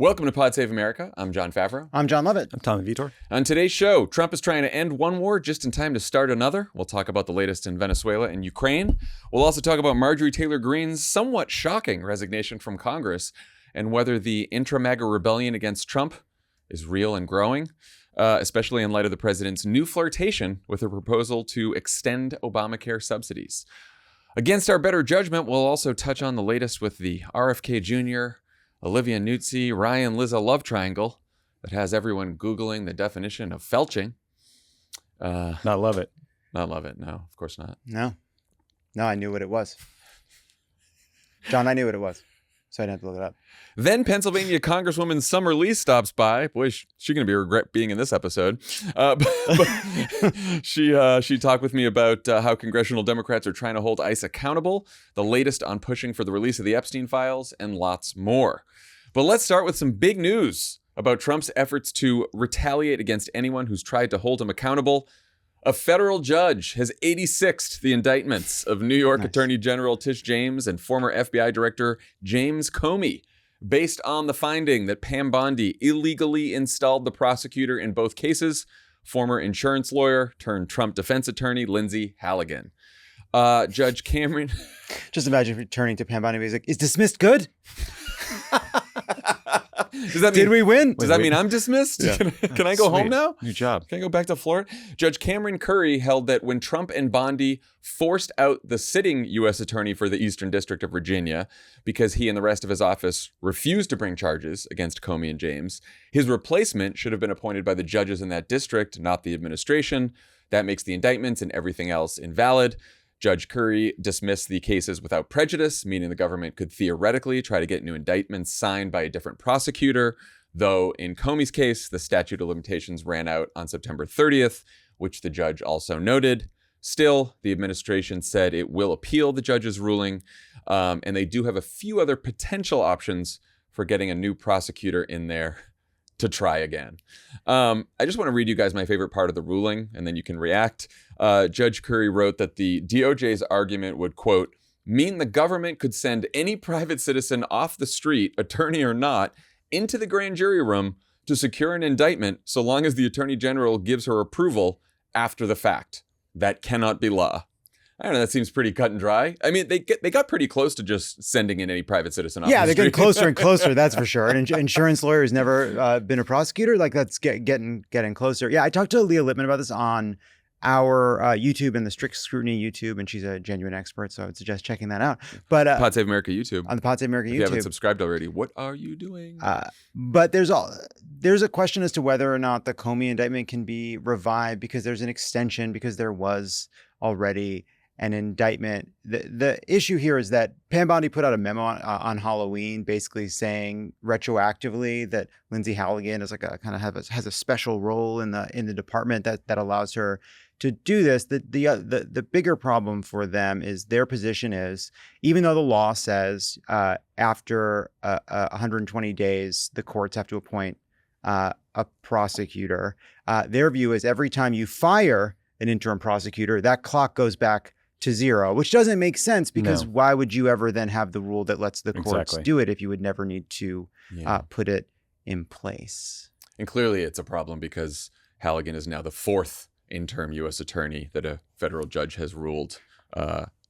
Welcome to Pod Save America. I'm John Favreau. I'm John Lovett. I'm Tommy Vitor. On today's show, Trump is trying to end one war just in time to start another. We'll talk about the latest in Venezuela and Ukraine. We'll also talk about Marjorie Taylor Greene's somewhat shocking resignation from Congress and whether the intra-MAGA rebellion against Trump is real and growing, especially in light of the president's new flirtation with a proposal to extend Obamacare subsidies. Against our better judgment, we'll also touch on the latest with the RFK Jr., Olivia Nuzzi, Ryan Lizza love triangle that has everyone Googling the definition of felching. Not Lovett. Not Lovett. No, of course not. No, I knew what it was. John, I knew what it was, so I didn't have to look it up. Then Pennsylvania Congresswoman Summer Lee stops by. Boy, she's going to be regret being in this episode. But she talked with me about how congressional Democrats are trying to hold ICE accountable, the latest on pushing for the release of the Epstein files, and lots more. But let's start with some big news about Trump's efforts to retaliate against anyone who's tried to hold him accountable. A federal judge has 86'd the indictments of New York Attorney General Tish James and former FBI Director James Comey, based on the finding that Pam Bondi illegally installed the prosecutor in both cases, former insurance lawyer turned Trump defense attorney Lindsay Halligan. Judge Cameron... Just imagine returning to Pam Bondi and he's like, is dismissed good? Did we win? Does that mean I'm dismissed? Yeah. Can I go home now? New job. Can I go back to Florida? Judge Cameron Curry held that when Trump and Bondi forced out the sitting U.S. attorney for the Eastern District of Virginia because he and the rest of his office refused to bring charges against Comey and James, his replacement should have been appointed by the judges in that district, not the administration. That makes the indictments and everything else invalid. Judge Curry dismissed the cases without prejudice, meaning the government could theoretically try to get new indictments signed by a different prosecutor, though in Comey's case, the statute of limitations ran out on September 30th, which the judge also noted. Still, the administration said it will appeal the judge's ruling, and they do have a few other potential options for getting a new prosecutor in there to try again. I just want to read you guys my favorite part of the ruling, and then you can react. Judge Curry wrote that the DOJ's argument would, quote, mean the government could send any private citizen off the street, attorney or not, into the grand jury room to secure an indictment so long as the attorney general gives her approval after the fact. That cannot be law. I don't know, that seems pretty cut and dry. I mean, they got pretty close to just sending in any private citizen off the street. Yeah, they're getting closer and closer, that's for sure. An insurance lawyer has never been a prosecutor. Like, that's getting closer. Yeah, I talked to Leah Lippman about this on our YouTube and the Strict Scrutiny YouTube, and she's a genuine expert, so I would suggest checking that out. But Pod Save America YouTube. On the Pod Save America YouTube. If you haven't subscribed already, what are you doing? But there's a question as to whether or not the Comey indictment can be revived because there's an extension, because there was already an indictment. The issue here is that Pam Bondi put out a memo on Halloween, basically saying retroactively that Lindsay Halligan is like has a special role in the department that allows her to do this. The bigger problem for them is their position is, even though the law says after 120 days the courts have to appoint a prosecutor, their view is every time you fire an interim prosecutor, that clock goes back to zero, which doesn't make sense because why would you ever then have the rule that lets the courts do it if you would never need to put it in place? And clearly it's a problem because Halligan is now the fourth interim U.S. attorney that a federal judge has ruled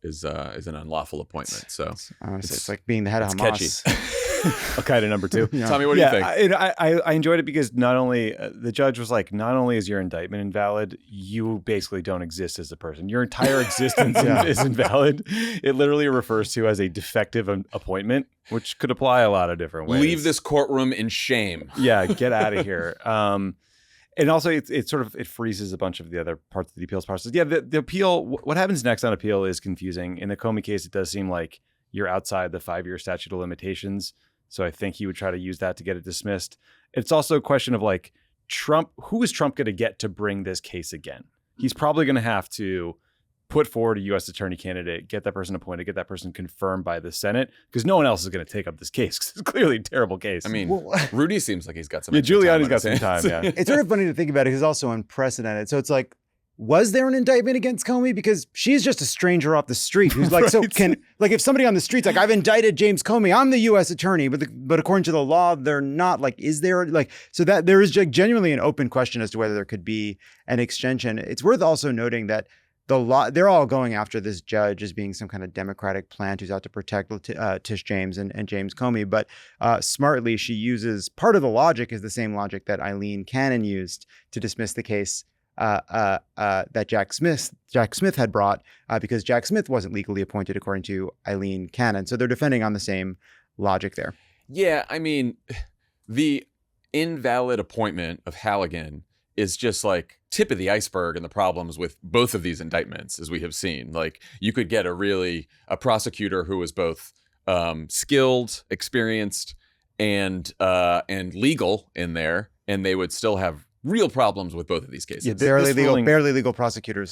is an unlawful appointment. So it's like being the head of Hamas. Catchy. Al-Qaeda number 2. Yeah. Tommy, what do you think? I enjoyed it because not only the judge was like, not only is your indictment invalid, you basically don't exist as a person. Your entire existence is invalid. It literally refers to as a defective appointment, which could apply a lot of different ways. Leave this courtroom in shame. Yeah, get out of here. And also, it freezes a bunch of the other parts of the appeals process. Yeah, the appeal, what happens next on appeal is confusing. In the Comey case, it does seem like you're outside the 5-year statute of limitations. So I think he would try to use that to get it dismissed. It's also a question of like, Trump, who is Trump going to get to bring this case again? He's probably going to have to put forward a U.S. attorney candidate, get that person appointed, get that person confirmed by the Senate, because no one else is going to take up this case. Because it's clearly a terrible case. I mean, Rudy seems like he's got some. Yeah, Giuliani's got some time. Yeah, it's sort of funny to think about it because it's also unprecedented. So it's like, was there an indictment against Comey? Because she's just a stranger off the street who's like, so can, like, if somebody on the street's like, I've indicted James Comey, I'm the U.S. attorney, but according to the law, they're not. Like, is there, like, so that there is genuinely an open question as to whether there could be an extension. It's worth also noting that the law, they're all going after this judge as being some kind of Democratic plant who's out to protect Tish James and James Comey. But smartly, she uses, part of the logic is the same logic that Eileen Cannon used to dismiss the case that Jack Smith had brought, because Jack Smith wasn't legally appointed according to Eileen Cannon. So they're defending on the same logic there. Yeah, I mean, the invalid appointment of Halligan is just like tip of the iceberg in the problems with both of these indictments, as we have seen. Like, you could get a prosecutor who was both skilled, experienced, and legal in there, and they would still have real problems with both of these cases. Yeah, barely legal prosecutors.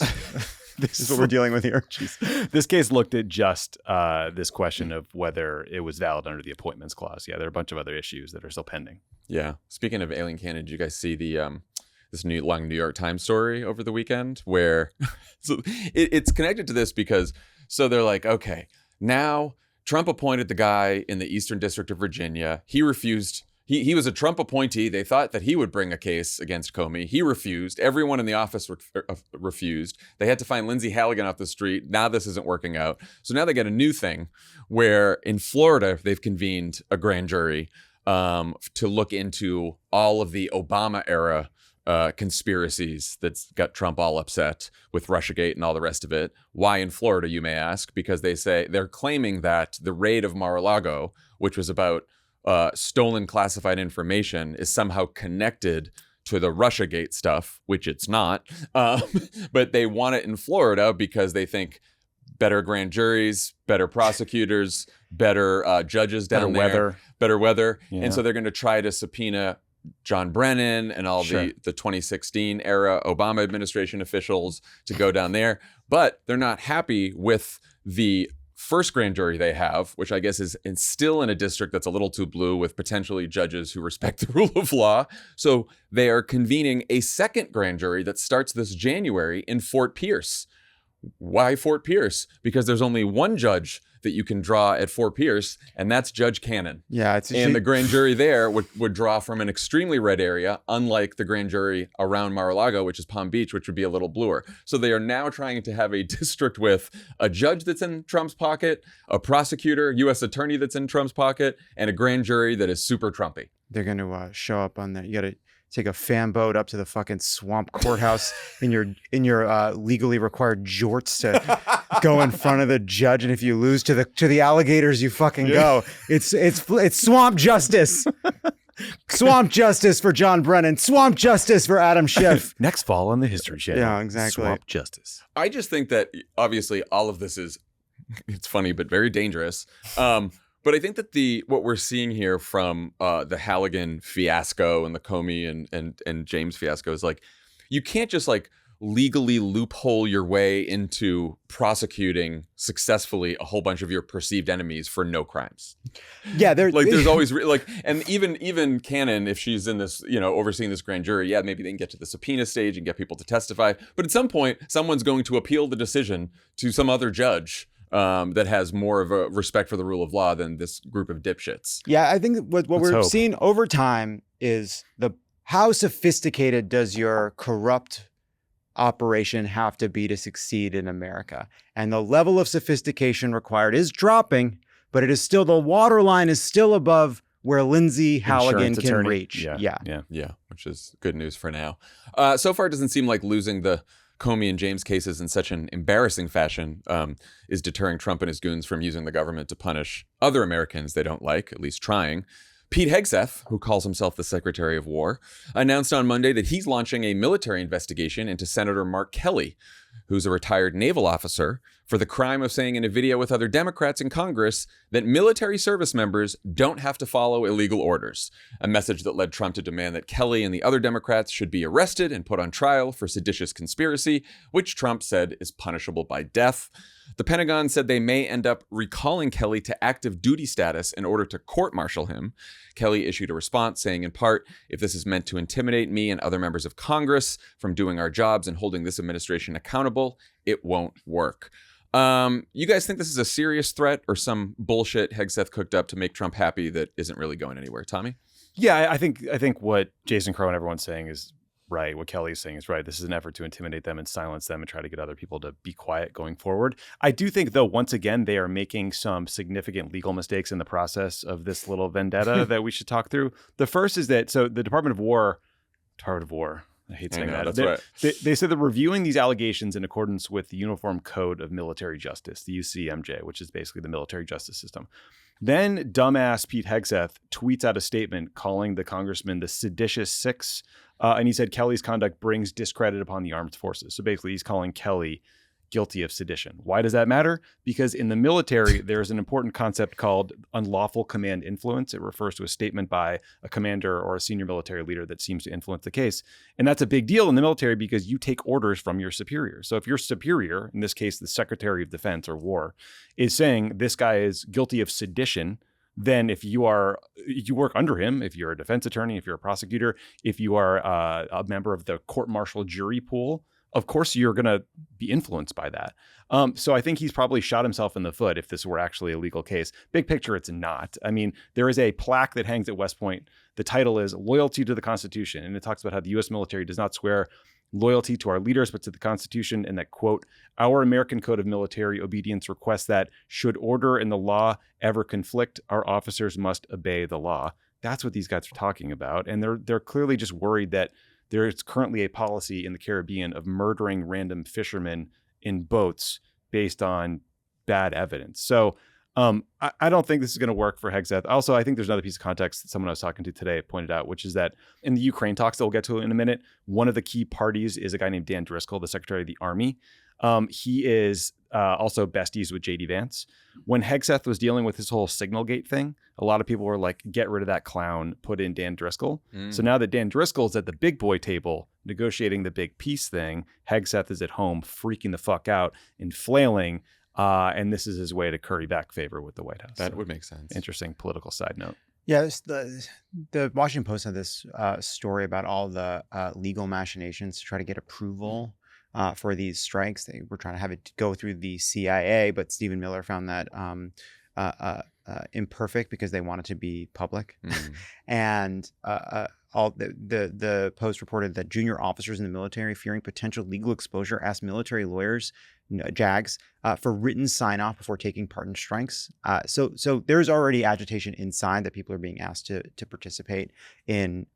This is what we're dealing with here. Jeez. This case looked at just this question of whether it was valid under the appointments clause. Yeah, there are a bunch of other issues that are still pending. Yeah. Speaking of Eileen Cannon, did you guys see the this long New York Times story over the weekend where so it's connected to this because so they're like, okay, now Trump appointed the guy in the Eastern District of Virginia. He refused. He was a Trump appointee. They thought that he would bring a case against Comey. He refused. Everyone in the office refused. They had to find Lindsay Halligan off the street. Now this isn't working out. So now they get a new thing where in Florida, they've convened a grand jury to look into all of the Obama era conspiracies that's got Trump all upset with Russiagate and all the rest of it. Why in Florida, you may ask? Because they're claiming that the raid of Mar-a-Lago, which was about stolen classified information, is somehow connected to the Russiagate stuff, which it's not. But they want it in Florida because they think better grand juries, better prosecutors, better judges down there, better weather. Yeah. And so they're going to try to subpoena John Brennan and all the 2016 era Obama administration officials to go down there. But they're not happy with the first grand jury they have, which I guess is still in a district that's a little too blue with potentially judges who respect the rule of law. So they are convening a second grand jury that starts this January in Fort Pierce. Why Fort Pierce? Because there's only one judge that you can draw at Fort Pierce, and that's Judge Cannon. Yeah, and the grand jury there would draw from an extremely red area, unlike the grand jury around Mar-a-Lago, which is Palm Beach, which would be a little bluer. So they are now trying to have a district with a judge that's in Trump's pocket, a prosecutor, U.S. attorney that's in Trump's pocket, and a grand jury that is super Trumpy. They're going to show up on that. You got to take a fan boat up to the fucking swamp courthouse in your legally required jorts to go in front of the judge, and if you lose to the alligators, you fucking go. It's swamp justice. Swamp justice for John Brennan. Swamp justice for Adam Schiff. Next fall on the History Channel. Yeah, exactly. Swamp justice. I just think that obviously all of this it's funny but very dangerous. But I think that what we're seeing here from the Halligan fiasco and the Comey and James fiasco is like, you can't just like legally loophole your way into prosecuting successfully a whole bunch of your perceived enemies for no crimes. Yeah, there's always and even Cannon, if she's in this, overseeing this grand jury, yeah, maybe they can get to the subpoena stage and get people to testify. But at some point, someone's going to appeal the decision to some other judge that has more of a respect for the rule of law than this group of dipshits. Yeah, I think what we're seeing over time is how sophisticated does your corrupt operation have to be to succeed in America? And the level of sophistication required is dropping, but it is still, the waterline is still above where Lindsay Halligan can reach. Yeah, which is good news for now. So far, it doesn't seem like losing the Comey and James cases in such an embarrassing fashion is deterring Trump and his goons from using the government to punish other Americans they don't like, at least trying. Pete Hegseth, who calls himself the Secretary of War, announced on Monday that he's launching a military investigation into Senator Mark Kelly, who's a retired naval officer, for the crime of saying in a video with other Democrats in Congress that military service members don't have to follow illegal orders, a message that led Trump to demand that Kelly and the other Democrats should be arrested and put on trial for seditious conspiracy, which Trump said is punishable by death. The Pentagon said they may end up recalling Kelly to active duty status in order to court-martial him. Kelly issued a response saying, in part, if this is meant to intimidate me and other members of Congress from doing our jobs and holding this administration accountable, it won't work. You guys think this is a serious threat or some bullshit Hegseth cooked up to make Trump happy that isn't really going anywhere? Tommy? Yeah, I think what Jason Crow and everyone's saying is right. What Kelly's saying is right. This is an effort to intimidate them and silence them and try to get other people to be quiet going forward. I do think, though, once again, they are making some significant legal mistakes in the process of this little vendetta that we should talk through. The first is that, so the Department of War, I hate saying that. That's right. They said they're reviewing these allegations in accordance with the Uniform Code of Military Justice, the UCMJ, which is basically the military justice system. Then dumbass Pete Hegseth tweets out a statement calling the congressman the seditious six. And he said Kelly's conduct brings discredit upon the armed forces. So basically, he's calling Kelly guilty of sedition. Why does that matter? Because in the military, there's an important concept called unlawful command influence. It refers to a statement by a commander or a senior military leader that seems to influence the case. And that's a big deal in the military because you take orders from your superior. So if your superior, in this case, the Secretary of Defense or War, is saying this guy is guilty of sedition, then if you work under him, if you're a defense attorney, if you're a prosecutor, if you are a member of the court-martial jury pool, of course you're going to be influenced by that. So I think he's probably shot himself in the foot if this were actually a legal case. Big picture, it's not. I mean, there is a plaque that hangs at West Point. The title is Loyalty to the Constitution. And it talks about how the U.S. military does not swear loyalty to our leaders, but to the Constitution, and that, quote, our American Code of Military Obedience requests that should order and the law ever conflict, our officers must obey the law. That's what these guys are talking about. And they're clearly just worried that there is currently a policy in the Caribbean of murdering random fishermen in boats based on bad evidence. So I don't think this is going to work for Hegseth. Also, I think there's another piece of context that someone I was talking to today pointed out, which is that in the Ukraine talks that we'll get to in a minute, one of the key parties is a guy named Dan Driscoll, the Secretary of the Army. He is also besties with J.D. Vance. When Hegseth was dealing with his whole Signalgate thing, a lot of people were like, get rid of that clown, put in Dan Driscoll. So now that Dan Driscoll's at the big boy table negotiating the big peace thing, Hegseth is at home freaking the fuck out and flailing. And this is his way to curry back favor with the White House. That would make sense. Interesting political side note. Yeah, the Washington Post had this story about all the legal machinations to try to get approval for these strikes. They were trying to have it go through the CIA, but Stephen Miller found that imperfect because they wanted to be public. And all the Post reported that junior officers in the military, fearing potential legal exposure, asked military lawyers, JAGs, for written sign-off before taking part in strikes. So there's already agitation inside that people are being asked to participate in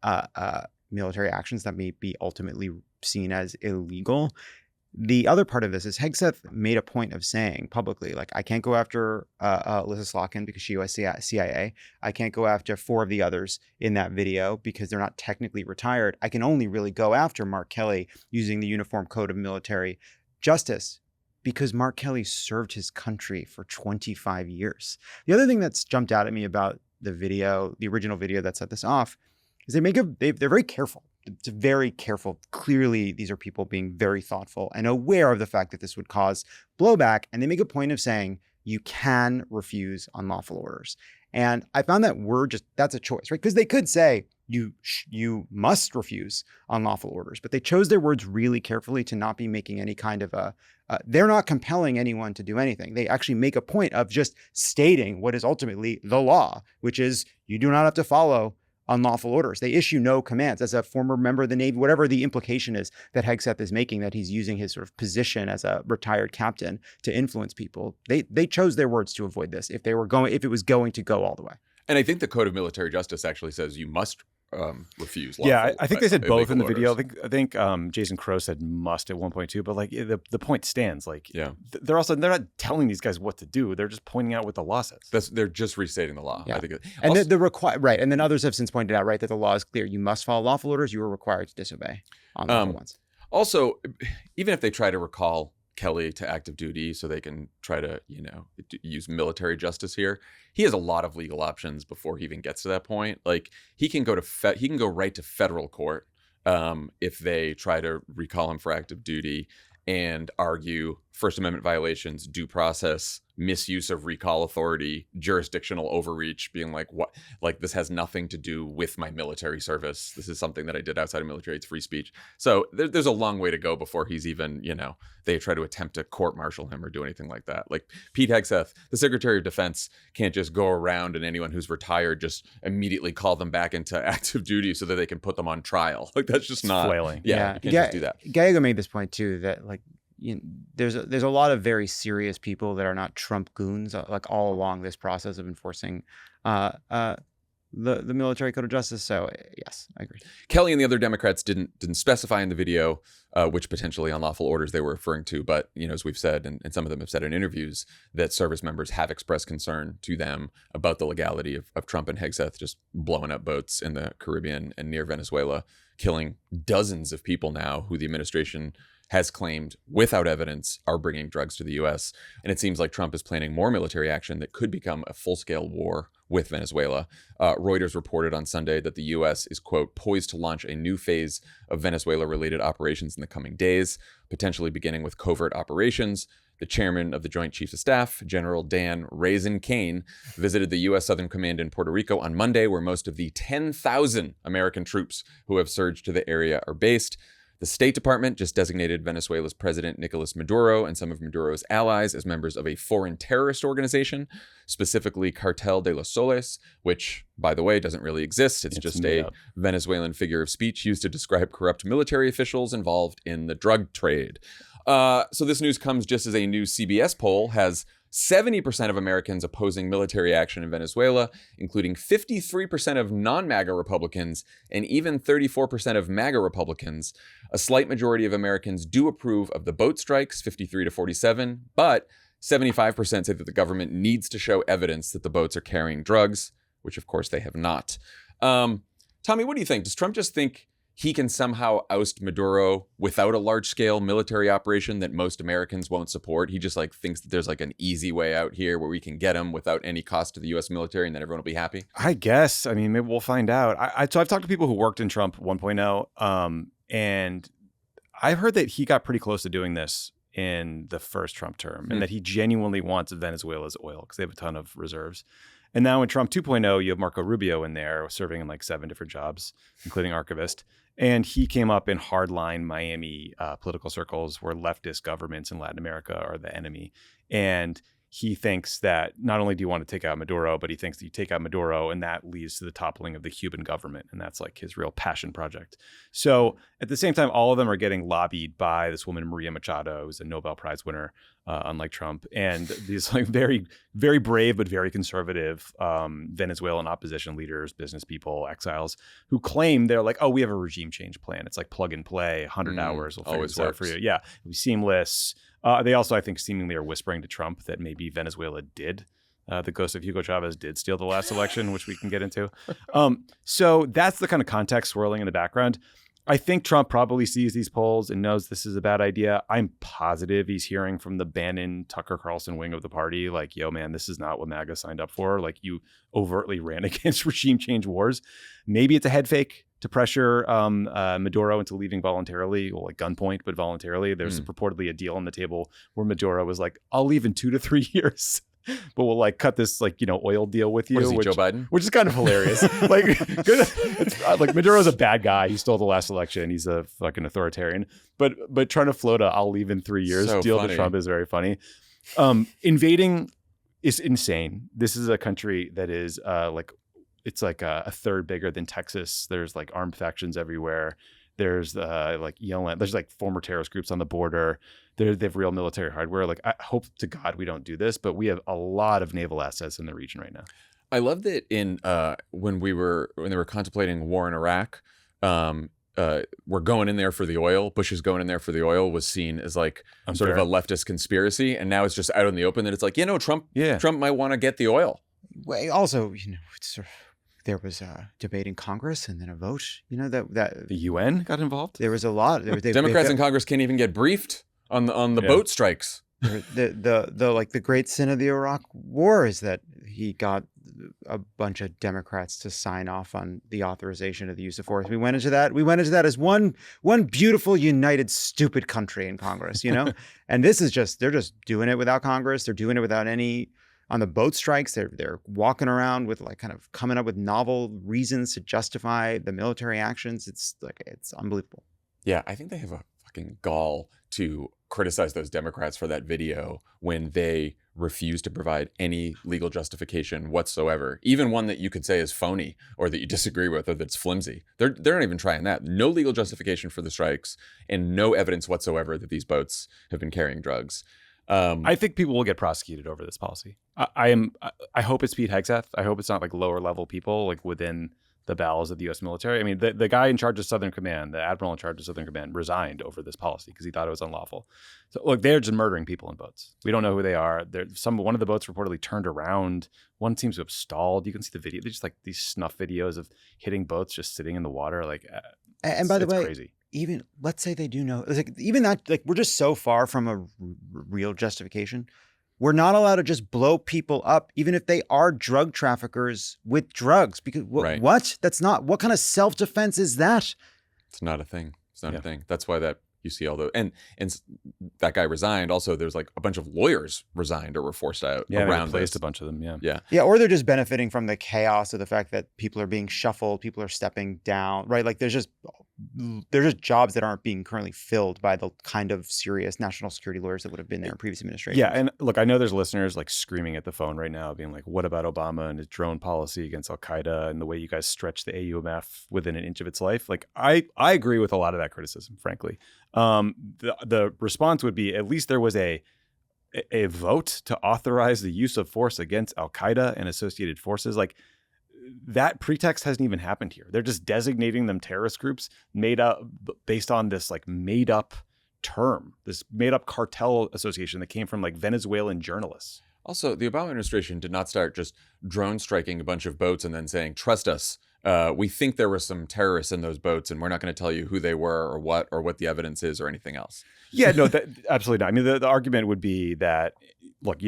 military actions that may be ultimately seen as illegal. The other part of this is Hegseth made a point of saying publicly, like, I can't go after Alyssa Slotkin because she was CIA. I can't go after 4 of the others in that video because they're not technically retired. I can only really go after Mark Kelly using the Uniform Code of Military Justice because Mark Kelly served his country for 25 years. The other thing that's jumped out at me about the video, the original video that set this off, is they're very careful. It's very careful. Clearly, these are people being very thoughtful and aware of the fact that this would cause blowback. And they make a point of saying you can refuse unlawful orders. And I found that that's a choice, right? Because they could say you must refuse unlawful orders, but they chose their words really carefully to not be making any kind of they're not compelling anyone to do anything. They actually make a point of just stating what is ultimately the law, which is you do not have to follow unlawful orders. They issue no commands. As a former member of the Navy, whatever the implication is that Hegseth is making, that he's using his sort of position as a retired captain to influence people, they chose their words to avoid this if it was going to go all the way. And I think the Code of Military Justice actually says you must refuse lawful. Yeah, I think they said both in the orders. video. I think Jason Crow said must at one point too, but like the point stands. Like, they're not telling these guys what to do. They're just pointing out what the law says. They're just restating the law. Yeah. I think right. And then others have since pointed out, right, that the law is clear. You must follow lawful orders. You are required to disobey unlawful ones. Also, even if they try to recall Kelly to active duty so they can try to, use military justice here, he has a lot of legal options before he even gets to that point. Like, he can go right to federal court if they try to recall him for active duty. and argue First Amendment violations, due process, misuse of recall authority, jurisdictional overreach, being like, what, like this has nothing to do with my military service. This is something that I did outside of military. It's free speech. So there's a long way to go before he's even, they try to attempt to court-martial him or do anything like that. Like Pete Hegseth, the Secretary of Defense, can't just go around and anyone who's retired just immediately call them back into active duty so that they can put them on trial. Like that's just not flailing. Yeah, you can't just do that. Gallego made this point too, that like, there's a lot of very serious people that are not Trump goons, like all along this process of enforcing the military code of justice. So yes, I agree. Kelly and the other Democrats didn't specify in the video which potentially unlawful orders they were referring to, but as we've said, and some of them have said in interviews, that service members have expressed concern to them about the legality of Trump and Hegseth just blowing up boats in the Caribbean and near Venezuela, killing dozens of people now who the administration has claimed without evidence are bringing drugs to the U.S. And it seems like Trump is planning more military action that could become a full-scale war with Venezuela. Reuters reported on Sunday that the U.S. is, quote, poised to launch a new phase of Venezuela-related operations in the coming days, potentially beginning with covert operations. The chairman of the Joint Chiefs of Staff, General Dan Raisin Kane, visited the U.S. Southern Command in Puerto Rico on Monday, where most of the 10,000 American troops who have surged to the area are based. The State Department just designated Venezuela's President Nicolas Maduro and some of Maduro's allies as members of a foreign terrorist organization, specifically Cartel de los Soles, which, by the way, doesn't really exist. It's just a Venezuelan figure of speech used to describe corrupt military officials involved in the drug trade. So this news comes just as a new CBS poll has 70% of Americans opposing military action in Venezuela, including 53% of non-MAGA Republicans and even 34% of MAGA Republicans. A slight majority of Americans do approve of the boat strikes, 53 to 47, but 75% say that the government needs to show evidence that the boats are carrying drugs, which of course they have not. Tommy, what do you think? Does Trump just think he can somehow oust Maduro without a large-scale military operation that most Americans won't support? He just thinks that there's an easy way out here where we can get him without any cost to the U.S. military, and then everyone will be happy. I guess. I mean, maybe we'll find out. So I've talked to people who worked in Trump 1.0, and I've heard that he got pretty close to doing this in the first Trump term, and that he genuinely wants Venezuela's oil because they have a ton of reserves. And now in Trump 2.0, you have Marco Rubio in there serving in 7 different jobs, including archivist. And he came up in hardline Miami political circles where leftist governments in Latin America are the enemy. And he thinks that not only do you want to take out Maduro, but he thinks that you take out Maduro and that leads to the toppling of the Cuban government. And that's his real passion project. So at the same time, all of them are getting lobbied by this woman, Maria Machado, who's a Nobel Prize winner, unlike Trump. And these very, very brave, but very conservative Venezuelan opposition leaders, business people, exiles who claim they're oh, we have a regime change plan. It's plug and play, 100 hours. We'll figure this out for you. Yeah, it'll be seamless. They also, I think, seemingly are whispering to Trump that maybe Venezuela did. The ghost of Hugo Chavez did steal the last election, which we can get into. So that's the kind of context swirling in the background. I think Trump probably sees these polls and knows this is a bad idea. I'm positive he's hearing from the Bannon, Tucker Carlson wing of the party, yo, man, this is not what MAGA signed up for. You overtly ran against regime change wars. Maybe it's a head fake to pressure Maduro into leaving voluntarily, gunpoint, but voluntarily. There's purportedly a deal on the table where Maduro was I'll leave in 2 to 3 years. But we'll cut this oil deal with you. What is he, Joe Biden? Which is kind of hilarious. Good. It's, Maduro's a bad guy. He stole the last election. He's a fucking authoritarian. But trying to float I'll leave in 3 years deal to Trump is very funny. Invading is insane. This is a country that is it's a third bigger than Texas. There's armed factions everywhere. There's ELN. There's former terrorist groups on the border. They have real military hardware. I hope to God we don't do this, but we have a lot of naval assets in the region right now. I love that when they were contemplating war in Iraq, we're going in there for the oil. Bush is going in there for the oil was seen as sort of a leftist conspiracy, and now it's just out in the open that it's Trump might want to get the oil. Well, also, it's there was a debate in Congress and then a vote. That the UN got involved. There was a lot. Democrats in Congress can't even get briefed on the boat strikes. The great sin of the Iraq War is that he got a bunch of Democrats to sign off on the authorization of the use of force. We went into that as one beautiful, united, stupid country in Congress, And this is they're just doing it without Congress. They're doing it without any. On the boat strikes, they're walking around with kind of coming up with novel reasons to justify the military actions. It's unbelievable. Yeah, I think they have a fucking gall to criticize those Democrats for that video when they refuse to provide any legal justification whatsoever, even one that you could say is phony or that you disagree with or that's flimsy. They're not even trying that. No legal justification for the strikes and no evidence whatsoever that these boats have been carrying drugs. I think people will get prosecuted over this policy. I hope it's Pete Hegseth. I hope it's not lower level people within the bowels of the U.S. military. I mean, the guy in charge of Southern Command, the admiral in charge of Southern Command, resigned over this policy because he thought it was unlawful. So look, they're just murdering people in boats. We don't know who they are. One of the boats reportedly turned around. One seems to have stalled. You can see the video. They're just these snuff videos of hitting boats just sitting in the water. And by the way, crazy. Even let's say they do know, even that, we're just so far from a real justification. We're not allowed to just blow people up, even if they are drug traffickers with drugs. Because Right. What? That's not. What kind of self-defense is that? It's not a thing. It's not a thing. That's why you see all those. And that guy resigned. Also, there's a bunch of lawyers resigned or were forced out around they replaced this. a bunch of them. Yeah. Yeah, or they're just benefiting from the chaos of the fact that people are being shuffled, people are stepping down, right? There's just jobs that aren't being currently filled by the kind of serious national security lawyers that would have been there in previous administrations. Yeah, and look, I know there's listeners screaming at the phone right now, being what about Obama and his drone policy against Al Qaeda and the way you guys stretch the AUMF within an inch of its life? I agree with a lot of that criticism, frankly. The response would be at least there was a vote to authorize the use of force against Al Qaeda and associated forces. That pretext hasn't even happened here. They're just designating them terrorist groups made up based on this made up term, this made up cartel association that came from Venezuelan journalists. Also, the Obama administration did not start just drone striking a bunch of boats and then saying, trust us, we think there were some terrorists in those boats and we're not going to tell you who they were or what the evidence is or anything else. Yeah, no, absolutely not. I mean, the argument would be that, look,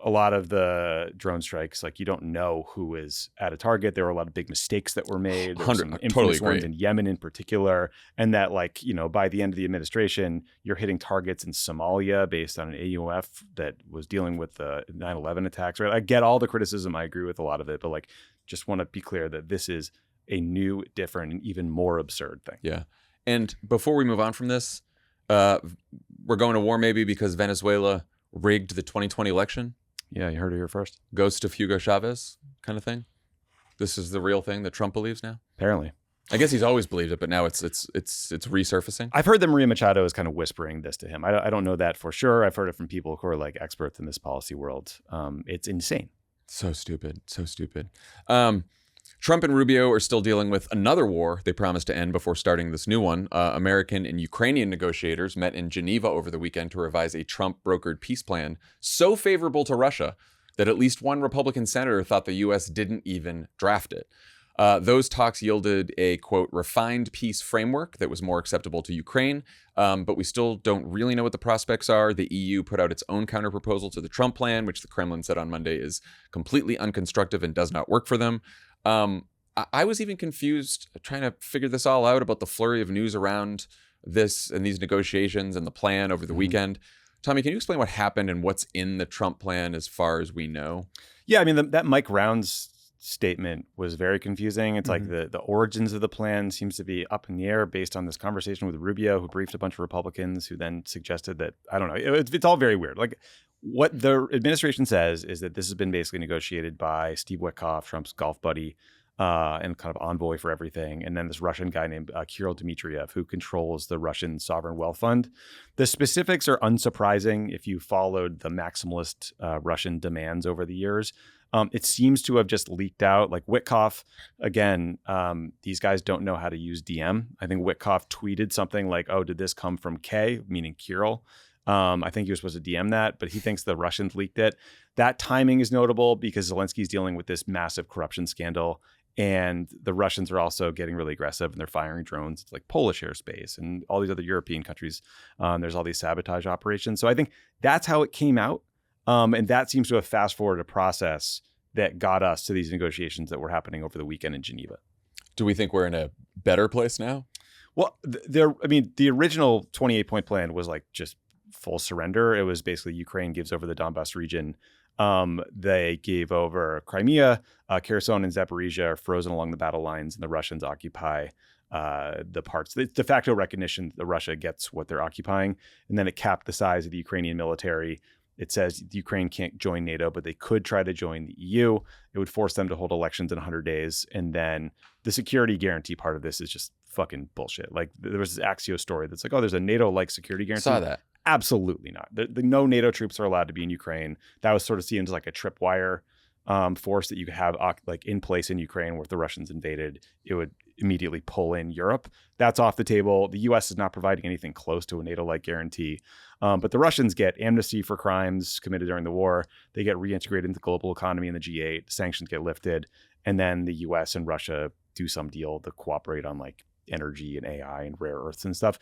a lot of the drone strikes, you don't know who is at a target. There were a lot of big mistakes that were made. There were some infamous ones in Yemen in particular. And that by the end of the administration, you're hitting targets in Somalia based on an AUF that was dealing with the 9/11 attacks, right? I get all the criticism. I agree with a lot of it, but just want to be clear that this is a new, different, and even more absurd thing. Yeah. And before we move on from this, we're going to war maybe because Venezuela rigged the 2020 election. Yeah, you heard it here first. Ghost of Hugo Chavez kind of thing. This is the real thing that Trump believes now. Apparently, I guess he's always believed it, but now it's resurfacing. I've heard that Maria Machado is kind of whispering this to him. I don't know that for sure. I've heard it from people who are experts in this policy world. It's insane. So stupid. Trump and Rubio are still dealing with another war they promised to end before starting this new one. American and Ukrainian negotiators met in Geneva over the weekend to revise a Trump-brokered peace plan so favorable to Russia that at least one Republican senator thought the U.S. didn't even draft it. Those talks yielded a, quote, refined peace framework that was more acceptable to Ukraine, but we still don't really know what the prospects are. The EU put out its own counterproposal to the Trump plan, which the Kremlin said on Monday is completely unconstructive and does not work for them. I was even confused trying to figure this all out about the flurry of news around this and these negotiations and the plan over the weekend. Tommy, can you explain what happened and what's in the Trump plan as far as we know? Yeah, I mean, that Mike Rounds statement was very confusing. It's the origins of the plan seems to be up in the air based on this conversation with Rubio, who briefed a bunch of Republicans who then suggested that, I don't know, it's all very weird. What the administration says is that this has been basically negotiated by Steve Witkoff, Trump's golf buddy, and kind of envoy for everything. And then this Russian guy named Kirill Dmitriev, who controls the Russian Sovereign Wealth Fund. The specifics are unsurprising if you followed the maximalist Russian demands over the years. It seems to have just leaked out. Witkoff, again, these guys don't know how to use DM. I think Witkoff tweeted something oh, did this come from K, meaning Kirill? I think he was supposed to DM that, but he thinks the Russians leaked it. That timing is notable because Zelensky's dealing with this massive corruption scandal, and the Russians are also getting really aggressive, and they're firing drones. It's Polish airspace and all these other European countries. There's all these sabotage operations. So I think that's how it came out. And that seems to have fast-forwarded a process that got us to these negotiations that were happening over the weekend in Geneva. Do we think we're in a better place now? Well, the original 28-point plan was like just full surrender. It was basically Ukraine gives over the Donbass region. They gave over Crimea, Kherson and Zaporizhia are frozen along the battle lines, and the Russians occupy the parts. It's de facto recognition that Russia gets what they're occupying, and then it capped the size of the Ukrainian military. It says Ukraine can't join NATO, but they could try to join the EU. It would force them to hold elections in 100 days. And then the security guarantee part of this is just fucking bullshit. Like there was this Axios story that's like, oh, there's a NATO-like security guarantee. Saw that. Absolutely not. No NATO troops are allowed to be in Ukraine. That was sort of seen as like a tripwire force that you could have like in place in Ukraine, where if the Russians invaded, it would immediately pull in Europe. That's off the table. The U.S. is not providing anything close to a NATO-like guarantee. But the Russians get amnesty for crimes committed during the war. They get reintegrated into the global economy in the G8. Sanctions get lifted. And then the U.S. and Russia do some deal to cooperate on like energy and AI and rare earths and stuff.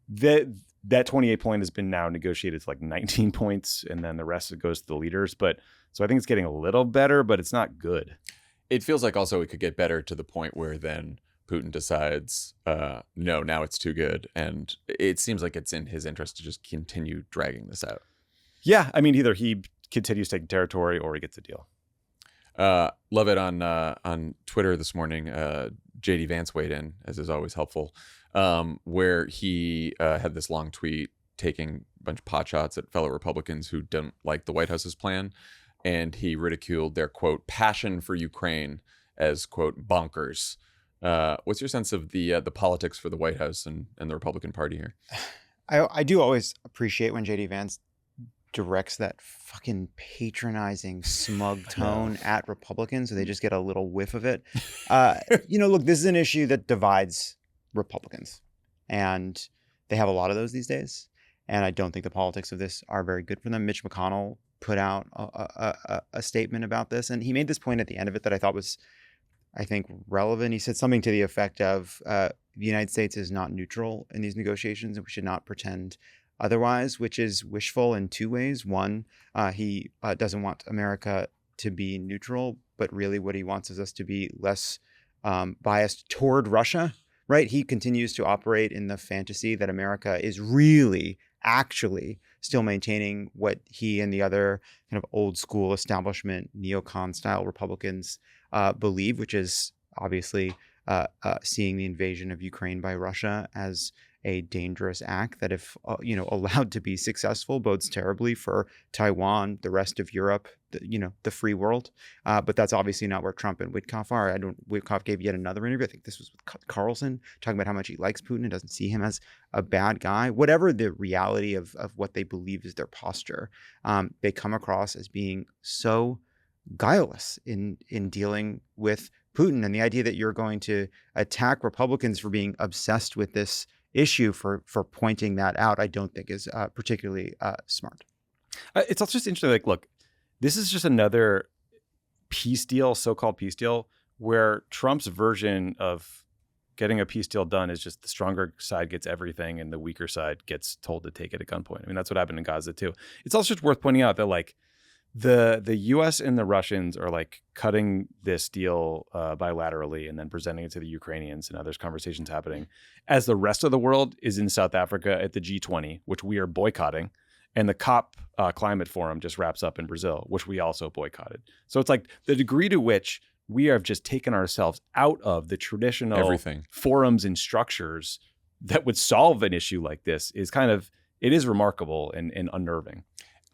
That 28 point has been now negotiated to like 19 points, and then the rest goes to the leaders. But so I think it's getting a little better, but it's not good. It feels like also it could get better to the point where then Putin decides, no, now it's too good. And it seems like it's in his interest to just continue dragging this out. Yeah, I mean, either he continues taking territory or he gets a deal. Lovett on Twitter this morning, JD Vance weighed in, as is always helpful, where he had this long tweet taking a bunch of pot shots at fellow Republicans who don't like the White House's plan. And he ridiculed their, quote, passion for Ukraine as, quote, bonkers. What's your sense of the politics for the White House and the Republican Party here? I do always appreciate when JD Vance directs that fucking patronizing, smug tone at Republicans, so they just get a little whiff of it. Look, this is an issue that divides Republicans, and they have a lot of those these days. And I don't think the politics of this are very good for them. Mitch McConnell put out a statement about this, and he made this point at the end of it that I thought was, I think, relevant. He said something to the effect of the United States is not neutral in these negotiations, and we should not pretend otherwise, which is wishful in two ways. One, he doesn't want America to be neutral, but really what he wants is us to be less biased toward Russia, right? He continues to operate in the fantasy that America is really actually still maintaining what he and the other kind of old school establishment neocon style Republicans believe, which is obviously seeing the invasion of Ukraine by Russia as a dangerous act that, if allowed to be successful, bodes terribly for Taiwan, the rest of Europe, the free world. But that's obviously not where Trump and Witkoff are. Witkoff gave yet another interview. I think this was with Carlson, talking about how much he likes Putin and doesn't see him as a bad guy. Whatever the reality of what they believe is their posture, they come across as being so guileless in dealing with Putin. And the idea that you're going to attack Republicans for being obsessed with this issue, for pointing that out, I don't think is particularly smart. It's also just interesting. Like, look, this is just another peace deal, so-called peace deal, where Trump's version of getting a peace deal done is just the stronger side gets everything and the weaker side gets told to take it at gunpoint. I mean, that's what happened in Gaza too. It's also just worth pointing out that like the U.S. and the Russians are like cutting this deal bilaterally and then presenting it to the Ukrainians, and now there's conversations happening as the rest of the world is in South Africa at the G20, which we are boycotting, and the COP climate forum just wraps up in Brazil, which we also boycotted. So it's like the degree to which we have just taken ourselves out of the traditional everything forums and structures that would solve an issue like this is it is remarkable and unnerving.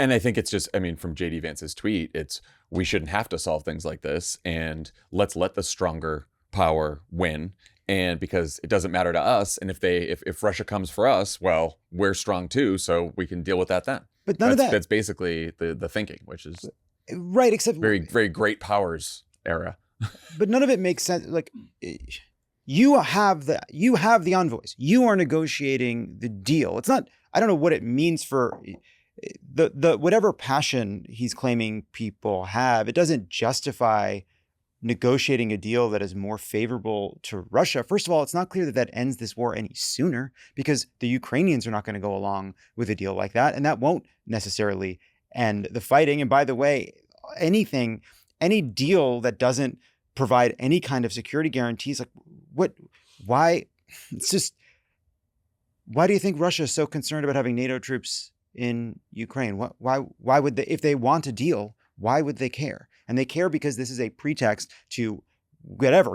And I think it's just, I mean, from JD Vance's tweet, it's we shouldn't have to solve things like this, and let's let the stronger power win. And because it doesn't matter to us, and if Russia comes for us, well, we're strong too, so we can deal with that then. But none of that. That's basically the thinking, which is right, except very, very great powers era. But none of it makes sense. Like, you have the envoys. You are negotiating the deal. It's not. I don't know what it means for the whatever passion he's claiming people have. It doesn't justify negotiating a deal that is more favorable to Russia. First of all, it's not clear that ends this war any sooner, because the Ukrainians are not going to go along with a deal like that, and that won't necessarily end the fighting. And by the way, anything any deal that doesn't provide any kind of security guarantees, like why do you think Russia is so concerned about having NATO troops in Ukraine? Why would they, if they want a deal, why would they care? And they care because this is a pretext to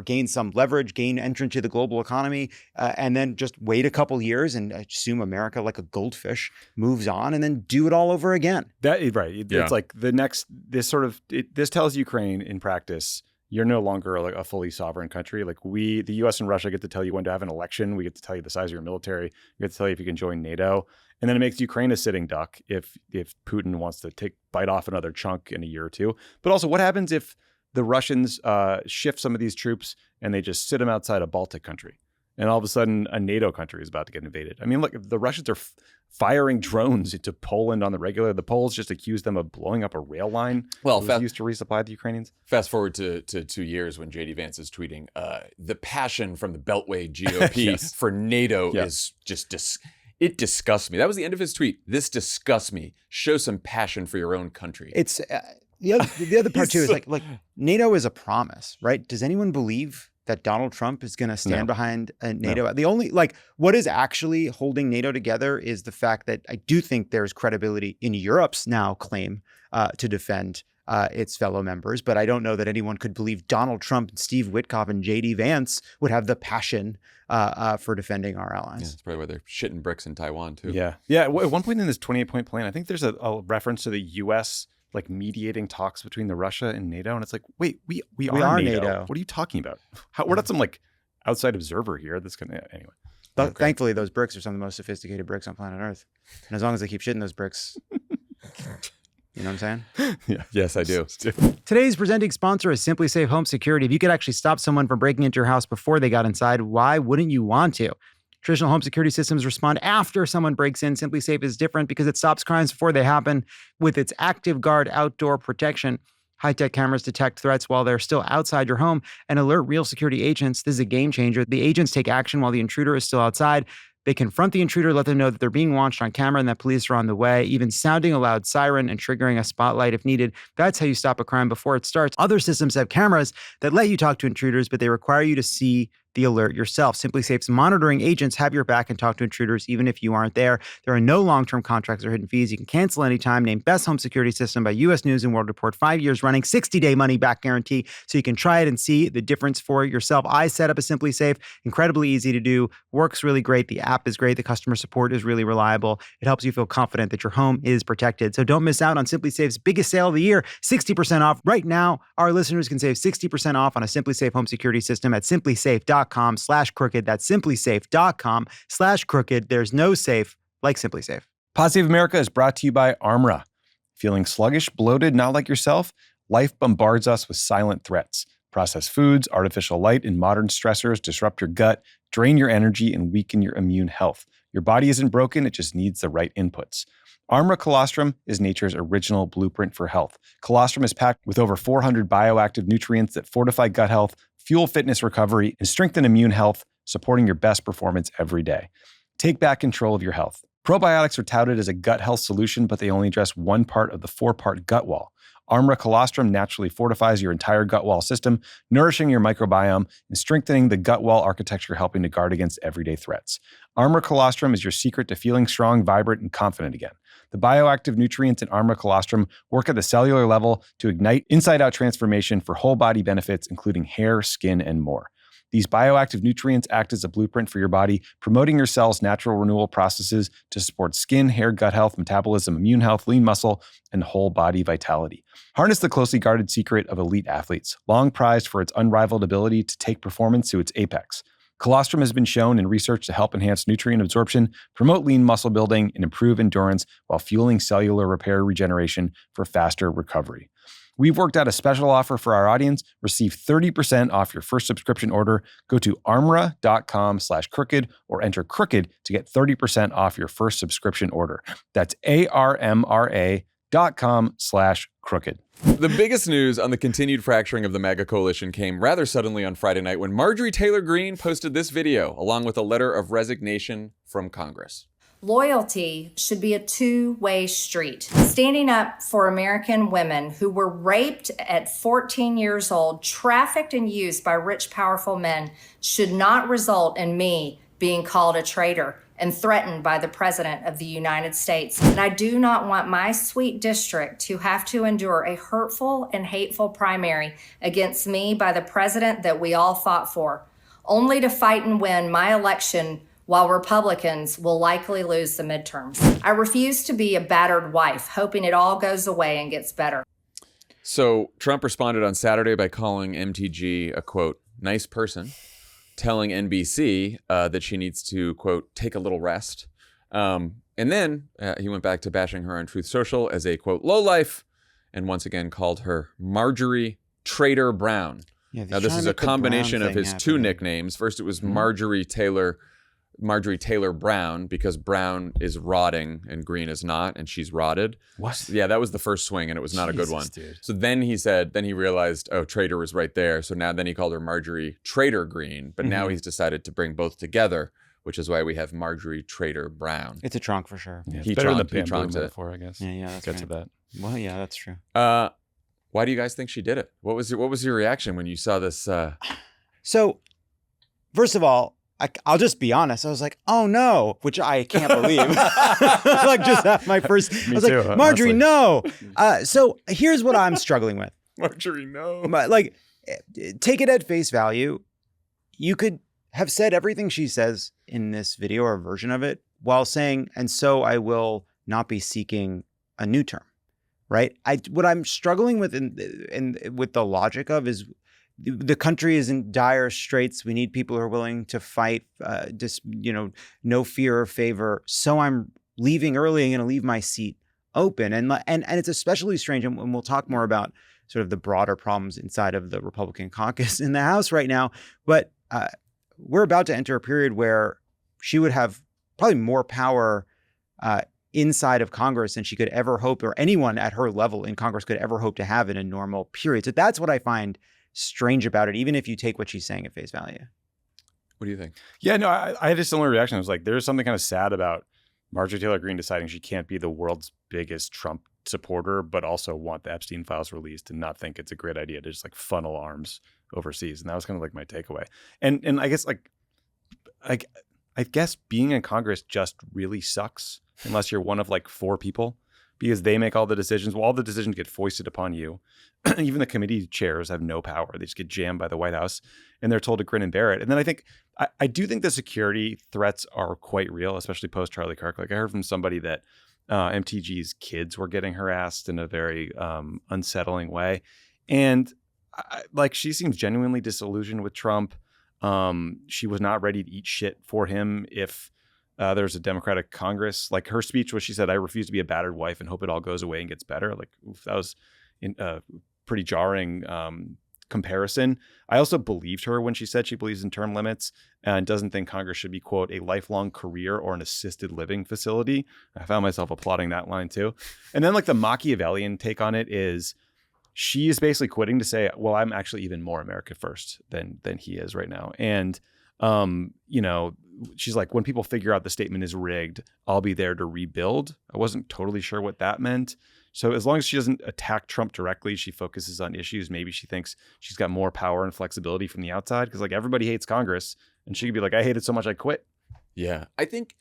gain some leverage, gain entrance to the global economy, and then just wait a couple years and assume America, like a goldfish, moves on and then do it all over again. It's like this tells Ukraine in practice, you're no longer like a fully sovereign country. Like the US and Russia get to tell you when to have an election. We get to tell you the size of your military. We get to tell you if you can join NATO. And then it makes Ukraine a sitting duck if Putin wants to bite off another chunk in a year or two. But also, what happens if the Russians shift some of these troops and they just sit them outside a Baltic country? And all of a sudden, a NATO country is about to get invaded. I mean, look, the Russians are firing drones into Poland on the regular. The Poles just accused them of blowing up a rail line. Well, used to resupply the Ukrainians. Fast forward to 2 years when JD Vance is tweeting, the passion from the Beltway GOP for NATO is just it disgusts me. That was the end of his tweet. This disgusts me. Show some passion for your own country. It's the other part too is like NATO is a promise, right? Does anyone believe that Donald Trump is going to stand behind NATO? No. The only, what is actually holding NATO together is the fact that I do think there's credibility in Europe's now claim to defend its fellow members. But I don't know that anyone could believe Donald Trump and Steve Witkoff and JD Vance would have the passion for defending our allies. Yeah, that's probably why they're shitting bricks in Taiwan too. Yeah. At one point in this 28-point plan, I think there's a reference to the U.S. like mediating talks between the Russia and NATO. And it's like, wait, we are NATO. What are you talking about? We're not some like outside observer here. That's going to, anyway. But thankfully, those bricks are some of the most sophisticated bricks on planet Earth. And as long as they keep shitting those bricks, you know what I'm saying? Yeah. Yes, I do. Today's presenting sponsor is Simply Safe Home Security. If you could actually stop someone from breaking into your house before they got inside, why wouldn't you want to? Traditional home security systems respond after someone breaks in. Simply Safe is different because it stops crimes before they happen with its Active Guard outdoor protection. High-tech cameras detect threats while they're still outside your home and alert real security agents. This is a game changer. The agents take action while the intruder is still outside. They confront the intruder, let them know that they're being watched on camera and that police are on the way, even sounding a loud siren and triggering a spotlight if needed. That's how you stop a crime before it starts. Other systems have cameras that let you talk to intruders, but they require you to see the alert yourself. Simply Safe's monitoring agents have your back and talk to intruders even if you aren't there. There are no long-term contracts or hidden fees. You can cancel anytime. Named Best Home Security System by U.S. News and World Report. 5 years running, 60-day money-back guarantee, so you can try it and see the difference for yourself. I set up a Simply Safe. Incredibly easy to do. Works really great. The app is great. The customer support is really reliable. It helps you feel confident that your home is protected. So don't miss out on Simply Safe's biggest sale of the year, 60% off. Right now, our listeners can save 60% off on a Simply Safe home security system at simplysafe.com/crooked. That's simplysafe.com/crooked. There's no safe like Simply Safe. Pod Save America is brought to you by Armra. Feeling sluggish, bloated, not like yourself? Life bombards us with silent threats. Processed foods, artificial light, and modern stressors disrupt your gut, drain your energy, and weaken your immune health. Your body isn't broken, it just needs the right inputs. Armra Colostrum is nature's original blueprint for health. Colostrum is packed with over 400 bioactive nutrients that fortify gut health, fuel fitness recovery, and strengthen immune health, supporting your best performance every day. Take back control of your health. Probiotics are touted as a gut health solution, but they only address one part of the 4-part gut wall. Armra Colostrum naturally fortifies your entire gut wall system, nourishing your microbiome and strengthening the gut wall architecture, helping to guard against everyday threats. Armra Colostrum is your secret to feeling strong, vibrant, and confident again. The bioactive nutrients in Armra Colostrum work at the cellular level to ignite inside-out transformation for whole body benefits, including hair, skin, and more. These bioactive nutrients act as a blueprint for your body, promoting your cells' natural renewal processes to support skin, hair, gut health, metabolism, immune health, lean muscle, and whole body vitality. Harness the closely guarded secret of elite athletes, long prized for its unrivaled ability to take performance to its apex. Colostrum has been shown in research to help enhance nutrient absorption, promote lean muscle building, and improve endurance while fueling cellular repair regeneration for faster recovery. We've worked out a special offer for our audience. Receive 30% off your first subscription order. Go to armra.com/crooked or enter crooked to get 30% off your first subscription order. That's armra.com/crooked. The biggest news on the continued fracturing of the MAGA coalition came rather suddenly on Friday night when Marjorie Taylor Greene posted this video along with a letter of resignation from Congress. Loyalty should be a two-way street. Standing up for American women who were raped at 14 years old, trafficked and used by rich, powerful men should not result in me being called a traitor and threatened by the President of the United States. And I do not want my sweet district to have to endure a hurtful and hateful primary against me by the president that we all fought for, only to fight and win my election while Republicans will likely lose the midterms. I refuse to be a battered wife, hoping it all goes away and gets better. So Trump responded on Saturday by calling MTG a, quote, nice person, telling NBC that she needs to, quote, take a little rest. And then he went back to bashing her on Truth Social as a, quote, lowlife, and once again called her Marjorie Taylor Brown. Yeah, now, this is a combination of his two nicknames. First, it was Marjorie Taylor Brown, because Brown is rotting and Greene is not, and she's rotted. What? Yeah, that was the first swing, and it was not a good one. Dude. So then he realized, oh, Traitor was right there. So then he called her Marjorie Taylor Greene, but now he's decided to bring both together, which is why we have Marjorie Taylor Brown. It's a trunk for sure. Yeah, He better than the trunked bamboo it. metaphor, I guess. Yeah, that's Get right. to that. Well, yeah, that's true. Why do you guys think she did it? What was your reaction when you saw this? So, first of all, I'll just be honest. I was like, oh no, which I can't believe. Like just my first, I was too, like, Marjorie, honestly. no. So here's what I'm struggling with. Marjorie, no. Like, take it at face value. You could have said everything she says in this video or version of it while saying, and so I will not be seeking a new term, right? What I'm struggling with in with the logic of is the country is in dire straits. We need people who are willing to fight, no fear or favor. So I'm leaving early and going to leave my seat open. And it's especially strange, and we'll talk more about sort of the broader problems inside of the Republican caucus in the House right now. But we're about to enter a period where she would have probably more power inside of Congress than she could ever hope, or anyone at her level in Congress could ever hope to have in a normal period. So that's what I find strange about it, even if you take what she's saying at face value. What do you think? Yeah, no, I had a similar reaction. I was like, there's something kind of sad about Marjorie Taylor Greene deciding she can't be the world's biggest Trump supporter, but also want the Epstein files released and not think it's a great idea to just like funnel arms overseas. And that was kind of like my takeaway. And I guess I guess being in Congress just really sucks unless you're one of like 4 people, because they make all the decisions. Well, all the decisions get foisted upon you. Even the committee chairs have no power. They just get jammed by the White House, and they're told to grin and bear it. And then I do think the security threats are quite real, especially post Charlie Kirk. Like I heard from somebody that MTG's kids were getting harassed in a very unsettling way. And she seems genuinely disillusioned with Trump. She was not ready to eat shit for him if there's a Democratic Congress. Like her speech was, she said, I refuse to be a battered wife and hope it all goes away and gets better. Like, oof, that was pretty jarring comparison. I also believed her when she said she believes in term limits and doesn't think Congress should be, quote, a lifelong career or an assisted living facility. I found myself applauding that line too. And then like the Machiavellian take on it is she is basically quitting to say, well, I'm actually even more America first than he is right now. And, she's like, when people figure out the statement is rigged, I'll be there to rebuild. I wasn't totally sure what that meant. So as long as she doesn't attack Trump directly, she focuses on issues. Maybe she thinks she's got more power and flexibility from the outside, because like everybody hates Congress, and she could be like, I hate it so much I quit. Yeah, I think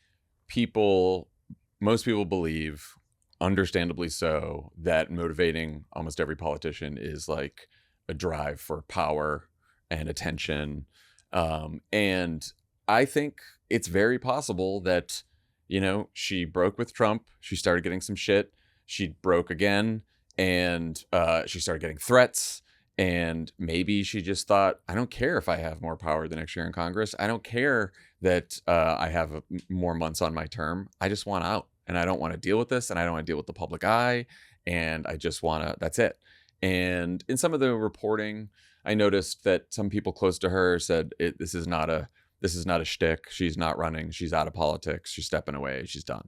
most people believe, understandably so, that motivating almost every politician is like a drive for power and attention. And I think it's very possible that, she broke with Trump. She started getting some shit. She broke again, and she started getting threats. And maybe she just thought, I don't care if I have more power the next year in Congress. I don't care that I have more months on my term. I just want out, and I don't want to deal with this, and I don't want to deal with the public eye. And I just want to, that's it. And in some of the reporting, I noticed that some people close to her said, this is not a shtick. She's not running. She's out of politics. She's stepping away. She's done.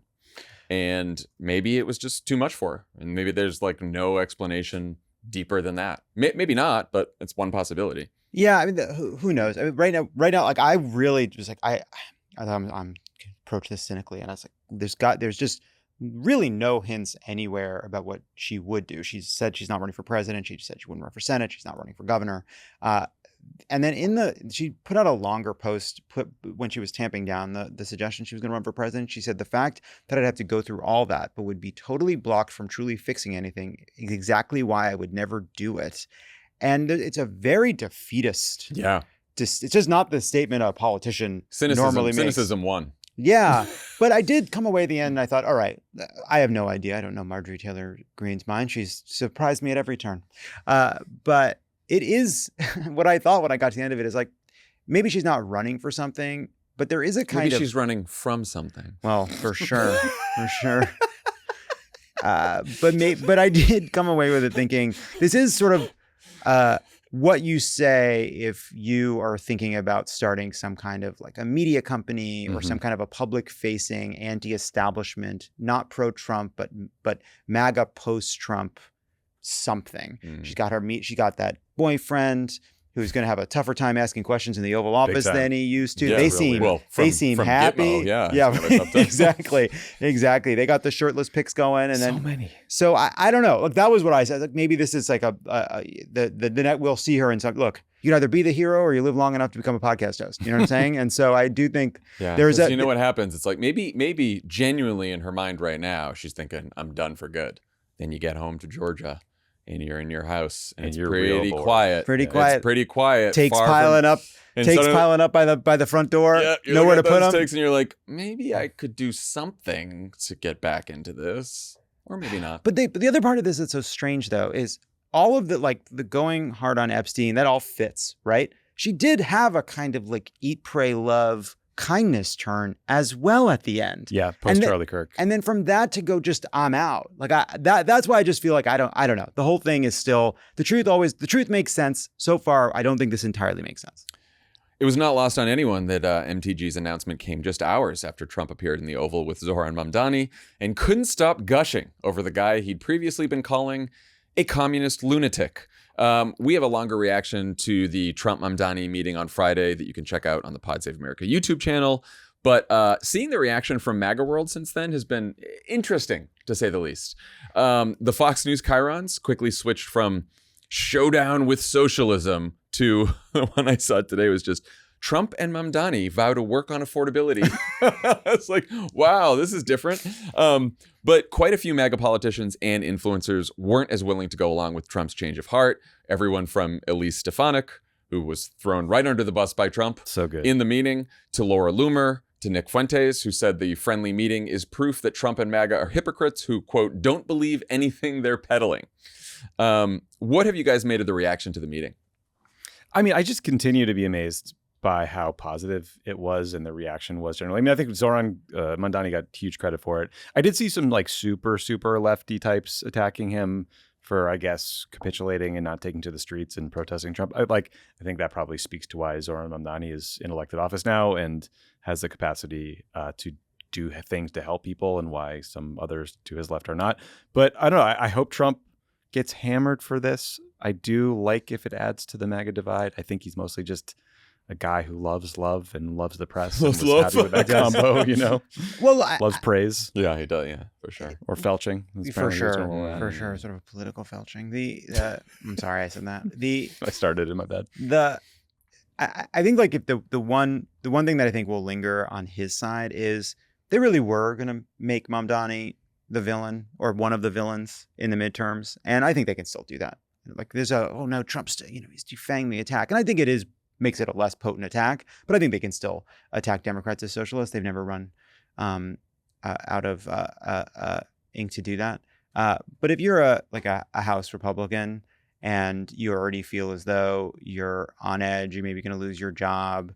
And maybe it was just too much for her. And maybe there's like no explanation deeper than that. Maybe not, but it's one possibility. Yeah, I mean, who knows? I mean, right now, like I really just like I'm approached this cynically, and I was like, there's just really no hints anywhere about what she would do. She said she's not running for president. She said she wouldn't run for Senate. She's not running for governor. And then she put out a longer post when she was tamping down the suggestion she was going to run for president. She said the fact that I'd have to go through all that, but would be totally blocked from truly fixing anything is exactly why I would never do it. And it's a very defeatist. Yeah. It's just not the statement a politician normally makes. Cynicism won. Yeah. But I did come away at the end and I thought, all right, I have no idea. I don't know Marjorie Taylor Greene's mind. She's surprised me at every turn. But it is what I thought when I got to the end of it is like, maybe she's not running for something, but there is a kind of... Maybe she's running from something. Well, for sure. For sure. But I did come away with it thinking, this is sort of what you say if you are thinking about starting some kind of like a media company or some kind of a public-facing anti-establishment, not pro-Trump, but MAGA post-Trump something. She got that boyfriend who's going to have a tougher time asking questions in the Oval Office than he used to. Yeah, they really. seem happy. Gitmo, yeah, exactly. They got the shirtless pics going, and then so many. So I don't know. Look, that was what I said. Like maybe this is like the net. We'll see her and say, look, you can either be the hero or you live long enough to become a podcast host. You know what I'm saying? And so I do think there's you know what happens? It's like maybe genuinely in her mind right now, she's thinking, I'm done for good. Then you get home to Georgia. And you're in your house, and it's pretty quiet. Pretty quiet. It's pretty quiet. Takes piling up by the front door. Yeah, nowhere to put them. And you're like, maybe I could do something to get back into this, or maybe not. But the other part of this that's so strange though is all of the going hard on Epstein. That all fits, right? She did have a kind of like eat, pray, love kindness turn as well at the end. Yeah, post Charlie Kirk. And then from that to go just I'm out. Like that's why I just feel like I don't know. The whole thing is still the truth makes sense. So far, I don't think this entirely makes sense. It was not lost on anyone that MTG's announcement came just hours after Trump appeared in the Oval with Zohran Mamdani and couldn't stop gushing over the guy he'd previously been calling a communist lunatic. We have a longer reaction to the Trump Mamdani meeting on Friday that you can check out on the Pod Save America YouTube channel. But seeing the reaction from MAGA world since then has been interesting, to say the least. The Fox News chyrons quickly switched from showdown with socialism to the one I saw today was just Trump and Mamdani vow to work on affordability. It's like, wow, this is different. But quite a few MAGA politicians and influencers weren't as willing to go along with Trump's change of heart. Everyone from Elise Stefanik, who was thrown right under the bus by Trump in the meeting, to Laura Loomer, to Nick Fuentes, who said the friendly meeting is proof that Trump and MAGA are hypocrites who, quote, don't believe anything they're peddling. What have you guys made of the reaction to the meeting? I mean, I just continue to be amazed by how positive it was and the reaction was generally. I mean, I think Zohran Mamdani got huge credit for it. I did see some like super lefty types attacking him for, I guess, capitulating and not taking to the streets and protesting Trump. I think that probably speaks to why Zohran Mamdani is in elected office now and has the capacity to do things to help people, and why some others to his left are not. But I don't know. I hope Trump gets hammered for this. I do like if it adds to the MAGA divide. I think he's mostly just a guy who loves love and loves the press. And was happy with that combo, you know. Well, loves praise. Yeah, he does. Yeah, for sure. Or felching. For sure, sort of a political felching. I'm sorry I said that. I started in my bed. I think like if the one thing that I think will linger on his side is they really were going to make Mamdani the villain or one of the villains in the midterms, and I think they can still do that. Like there's Trump's he's defanging the attack, and I think it makes it a less potent attack, but I think they can still attack Democrats as socialists. They've never run out of ink to do that. But if you're a House Republican and you already feel as though you're on edge, you're maybe going to lose your job,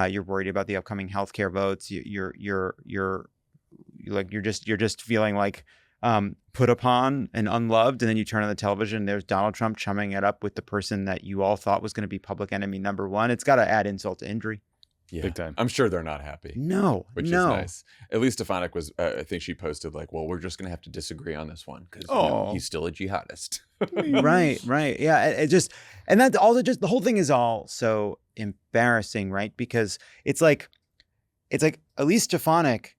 you're worried about the upcoming healthcare votes, you're just feeling like put upon and unloved, and then you turn on the television, there's Donald Trump chumming it up with the person that you all thought was going to be public enemy number one. It's got to add insult to injury. Yeah, big time. I'm sure they're not happy. Which is nice. Elise Stefanik was, I think she posted like, well, we're just going to have to disagree on this one because he's still a jihadist. Right. Yeah. It just, and that all the whole thing is all so embarrassing, right? Because it's like, it's like Elise Stefanik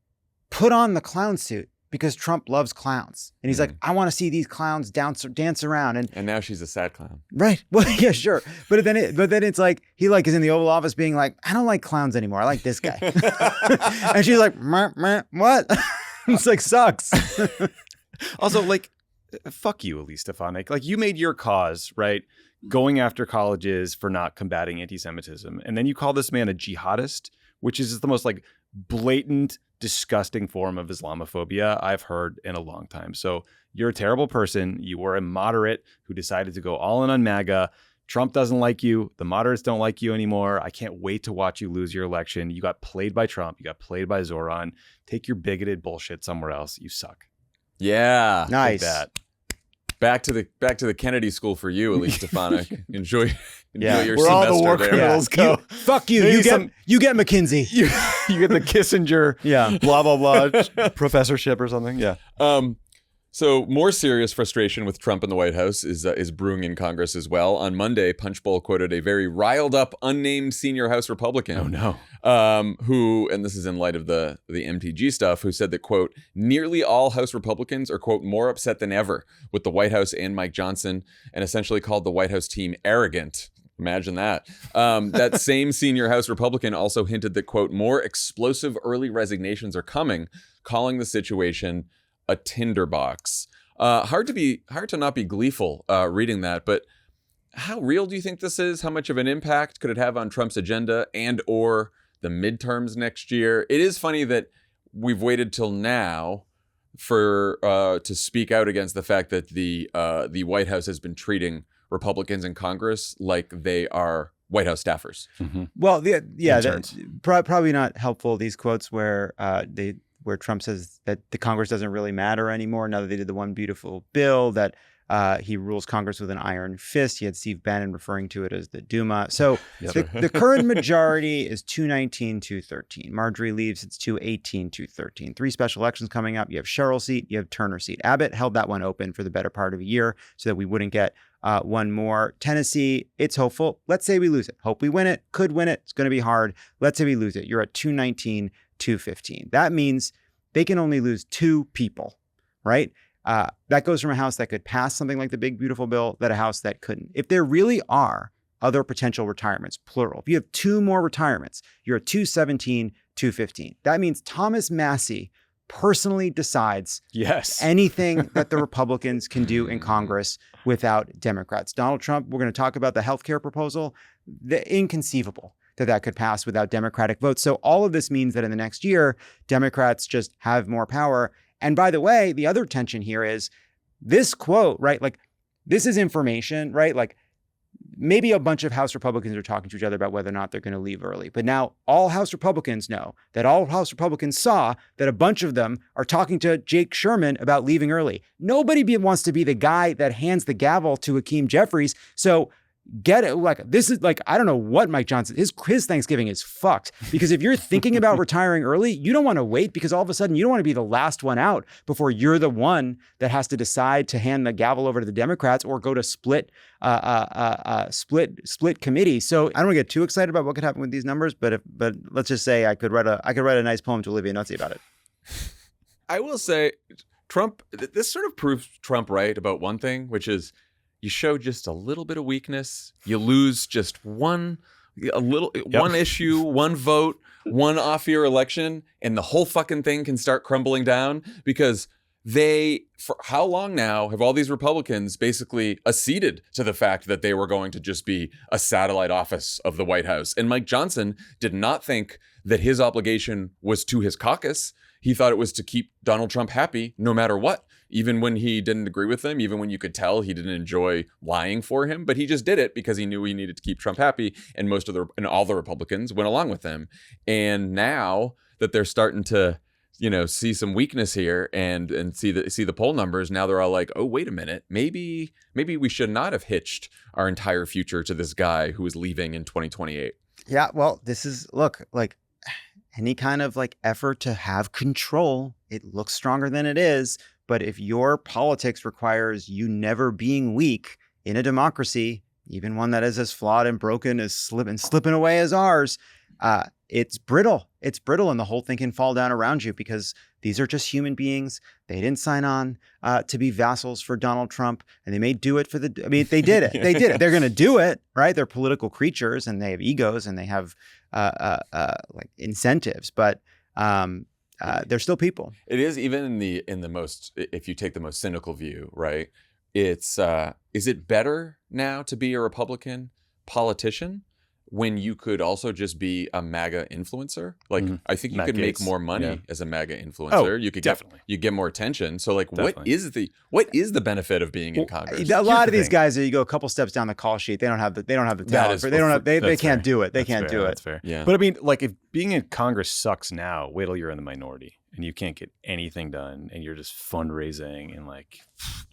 put on the clown suit because Trump loves clowns. And he's like, I want to see these clowns dance around. And now she's a sad clown. Right. Well, yeah, sure. But then it's like, he like is in the Oval Office being like, I don't like clowns anymore. I like this guy. And she's like, meh, meh, what? It's like, sucks. Also, like, fuck you, Elise Stefanik. Like, you made your cause, right? Going after colleges for not combating anti-Semitism. And then you call this man a jihadist, which is the most like blatant, disgusting form of Islamophobia I've heard in a long time. So you're a terrible person. You were a moderate who decided to go all in on MAGA. Trump doesn't like you. The moderates don't like you anymore. I can't wait to watch you lose your election. You got played by Trump. You got played by Zoran. Take your bigoted bullshit somewhere else. You suck. Yeah. Nice. Take that. Back to the Kennedy School for you, Elise Stefanik. Enjoy your Where all the semester war there. criminals go. Fuck you. Maybe You get McKinsey. You get the Kissinger, blah, blah, blah, professorship or something. Yeah. So more serious frustration with Trump in the White House is brewing in Congress as well. On Monday, Punchbowl quoted a very riled up, unnamed senior House Republican. Oh, no. Who, and this is in light of the MTG stuff, who said that, quote, nearly all House Republicans are, quote, more upset than ever with the White House and Mike Johnson, and essentially called the White House team arrogant. Imagine that. That same senior House Republican also hinted that, quote, more explosive early resignations are coming, calling the situation a tinderbox. Hard to not be gleeful reading that, but how real do you think this is? How much of an impact could it have on Trump's agenda and or the midterms next year? It is funny that we've waited till now for to speak out against the fact that the White House has been treating Republicans in Congress like they are White House staffers. Mm-hmm. Well, probably not helpful. These quotes where Trump says that the Congress doesn't really matter anymore now that they did the one beautiful bill, that he rules Congress with an iron fist. He had Steve Bannon referring to it as the Duma. So the current majority is 219-213. Marjorie leaves, it's 218-213. 3 special elections coming up. You have Sherrill seat, you have Turner seat. Abbott held that one open for the better part of a year so that we wouldn't get one more. Tennessee, it's hopeful. Let's say we lose it. Hope we win it. Could win it. It's going to be hard. Let's say we lose it. You're at 219-215. That means they can only lose 2 people, right? That goes from a House that could pass something like the big, beautiful bill that a House that couldn't. If there really are other potential retirements, plural, if you have 2 more retirements, you're at 217-215. That means Thomas Massie personally decides anything that the Republicans can do in Congress without Democrats. Donald Trump, we're going to talk about the healthcare proposal, inconceivable that could pass without Democratic votes. So all of this means that in the next year, Democrats just have more power. And by the way, the other tension here is this quote, right? Like, this is information, right? Like, maybe a bunch of House Republicans are talking to each other about whether or not they're going to leave early. But now all House Republicans know that all House Republicans saw that a bunch of them are talking to Jake Sherman about leaving early. Nobody wants to be the guy that hands the gavel to Hakeem Jeffries. So get it. Like, this is like, I don't know what Mike Johnson, his Thanksgiving is fucked, because if you're thinking about retiring early, you don't want to wait, because all of a sudden you don't want to be the last one out before you're the one that has to decide to hand the gavel over to the Democrats or go to split committee. So I don't want to get too excited about what could happen with these numbers, but let's just say I could write a nice poem to Olivia Nuzzi about it. I will say, Trump, this sort of proves Trump right about one thing, which is you show just a little bit of weakness, you lose just one issue, one vote, one off-year election, and the whole fucking thing can start crumbling down, because for how long now have all these Republicans basically acceded to the fact that they were going to just be a satellite office of the White House? And Mike Johnson did not think that his obligation was to his caucus. He thought it was to keep Donald Trump happy no matter what, even when he didn't agree with him, even when you could tell he didn't enjoy lying for him. But he just did it because he knew he needed to keep Trump happy, and all the Republicans went along with him. And now that they're starting to, see some weakness here and see the poll numbers, now they're all like, oh, wait a minute, maybe we should not have hitched our entire future to this guy who is leaving in 2028. Yeah, well, like any kind of like effort to have control, it looks stronger than it is. But if your politics requires you never being weak in a democracy, even one that is as flawed and broken as slipping away as ours, it's brittle. It's brittle, and the whole thing can fall down around you because these are just human beings. They didn't sign on to be vassals for Donald Trump, and they may do it for the. I mean, they did it. They did it. They're going to do it, right? They're political creatures, and they have egos, and they have like incentives, but they're still people. It is, even in the most, if you take the most cynical view, right? It's is it better now to be a Republican politician when you could also just be a MAGA influencer? Like, I think you Matt could Gaetz. make more money Yeah. as a MAGA influencer. Oh, You could definitely. you get more attention. So like, Definitely. what is the benefit of being in Congress? A lot of the these thing. guys, you go a couple steps down the call sheet, they don't have the talent. That is They don't have, they That's can't fair. do it. They That's can't fair. do it. That's fair. Yeah. But I mean, like, if being in Congress sucks now, wait till you're in the minority and you can't get anything done and you're just fundraising and like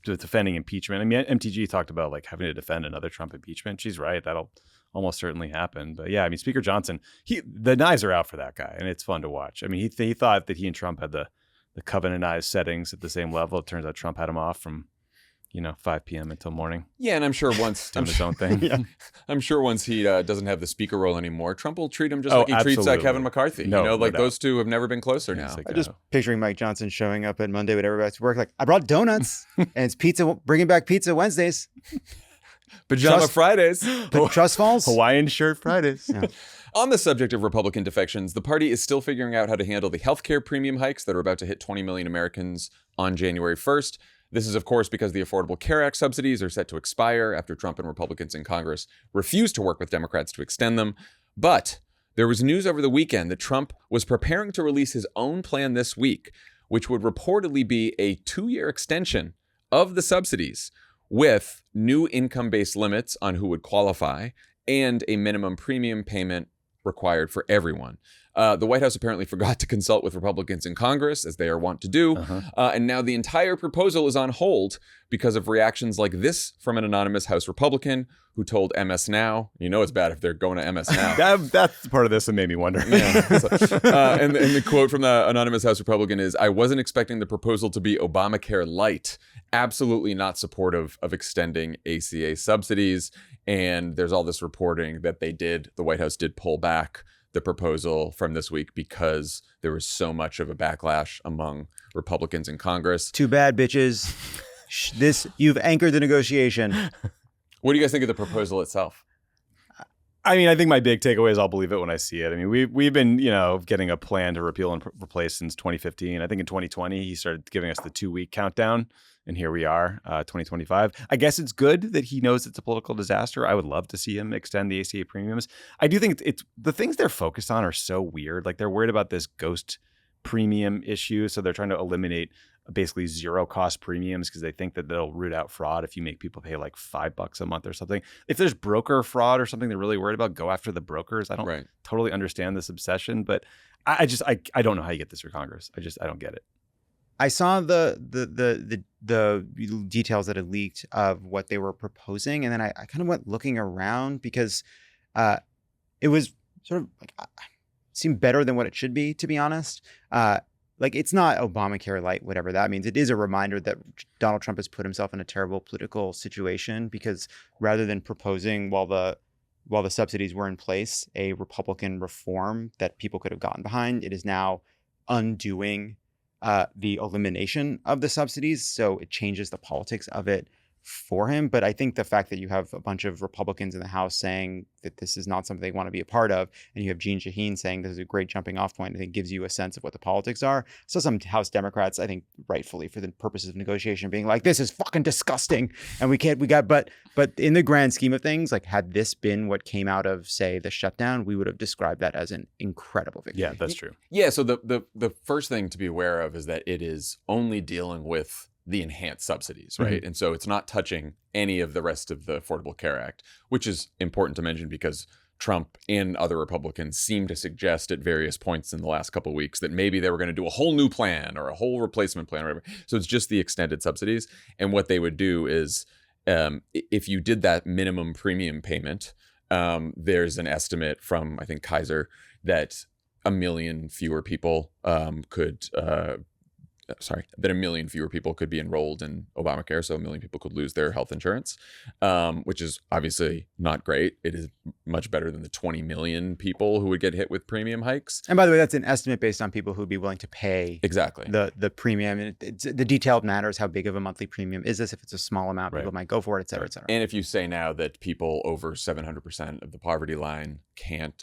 defending impeachment. I mean, MTG talked about like having to defend another Trump impeachment. She's right. That'll almost certainly happen. But yeah, I mean, Speaker Johnson, the knives are out for that guy, and it's fun to watch. I mean, he thought that he and Trump had the covenantized settings at the same level. It turns out Trump had him off from 5 p.m. until morning. Yeah, and I'm sure once Doing his own thing. I'm sure once he doesn't have the speaker role anymore, Trump will treat him just Oh, like he treats absolutely. Kevin McCarthy. No, no like doubt. those two have never been closer now. It's like, I'm just picturing Mike Johnson showing up at Monday when everybody's to work. Like, I brought donuts, and it's pizza. Bringing back pizza Wednesdays. Pajama Trust- Fridays. But Trust Falls. Hawaiian shirt Fridays. Yeah. On the subject of Republican defections, the party is still figuring out how to handle the healthcare premium hikes that are about to hit 20 million Americans on January 1st. This is, of course, because the Affordable Care Act subsidies are set to expire after Trump and Republicans in Congress refused to work with Democrats to extend them. But there was news over the weekend that Trump was preparing to release his own plan this week, which would reportedly be a 2-year extension of the subsidies with new income-based limits on who would qualify and a minimum premium payment required for everyone. The White House apparently forgot to consult with Republicans in Congress, as they are wont to do. And now the entire proposal is on hold because of reactions like this from an anonymous House Republican who told MS Now, it's bad if they're going to MS Now. That's part of this that made me wonder. Yeah. And the quote from the anonymous House Republican is, "I wasn't expecting the proposal to be Obamacare light. Absolutely not supportive of extending ACA subsidies." And there's all this reporting that the White House did pull back the proposal from this week because there was so much of a backlash among Republicans in Congress. Too bad, bitches. You've anchored the negotiation. What do you guys think of the proposal itself? I mean, I think my big takeaway is I'll believe it when I see it. I mean, we've been, getting a plan to repeal and replace since 2015. I think in 2020, he started giving us the 2-week countdown. And here we are, 2025. I guess it's good that he knows it's a political disaster. I would love to see him extend the ACA premiums. I do think it's the things they're focused on are so weird. Like, they're worried about this ghost premium issue. So they're trying to eliminate basically zero cost premiums because they think that they'll root out fraud if you make people pay like $5 a month or something. If there's broker fraud or something they're really worried about, go after the brokers. I don't totally understand this obsession, but I don't know how you get this through Congress. I don't get it. I saw the details that had leaked of what they were proposing, and then I kind of went looking around because it was sort of like seemed better than what it should be, to be honest. Like, it's not Obamacare light, whatever that means. It is a reminder that Donald Trump has put himself in a terrible political situation because rather than proposing while the subsidies were in place a Republican reform that people could have gotten behind, it is now undoing the elimination of the subsidies. So it changes the politics of it for him. But I think the fact that you have a bunch of Republicans in the House saying that this is not something they want to be a part of, and you have Jeanne Shaheen saying this is a great jumping off point, I think gives you a sense of what the politics are. So some House Democrats, I think rightfully for the purposes of negotiation, being like, this is fucking disgusting. And but in the grand scheme of things, like, had this been what came out of, say, the shutdown, we would have described that as an incredible victory. Yeah, that's true. Yeah, so the first thing to be aware of is that it is only dealing with the enhanced subsidies, right? And so it's not touching any of the rest of the Affordable Care Act, which is important to mention because Trump and other Republicans seem to suggest at various points in the last couple of weeks that maybe they were going to do a whole new plan or a whole replacement plan or whatever. So it's just the extended subsidies. And what they would do is if you did that minimum premium payment, there's an estimate from, I think, Kaiser that 1 million fewer people could that a million fewer people could be enrolled in Obamacare, so a million people could lose their health insurance, which is obviously not great. It is much better than the 20 million people who would get hit with premium hikes. And by the way, that's an estimate based on people who'd be willing to pay Exactly. the premium. And the detailed matters. How big of a monthly premium is this? If it's a small amount, people might go for it, et cetera, et cetera. And if you say now that people over 700% of the poverty line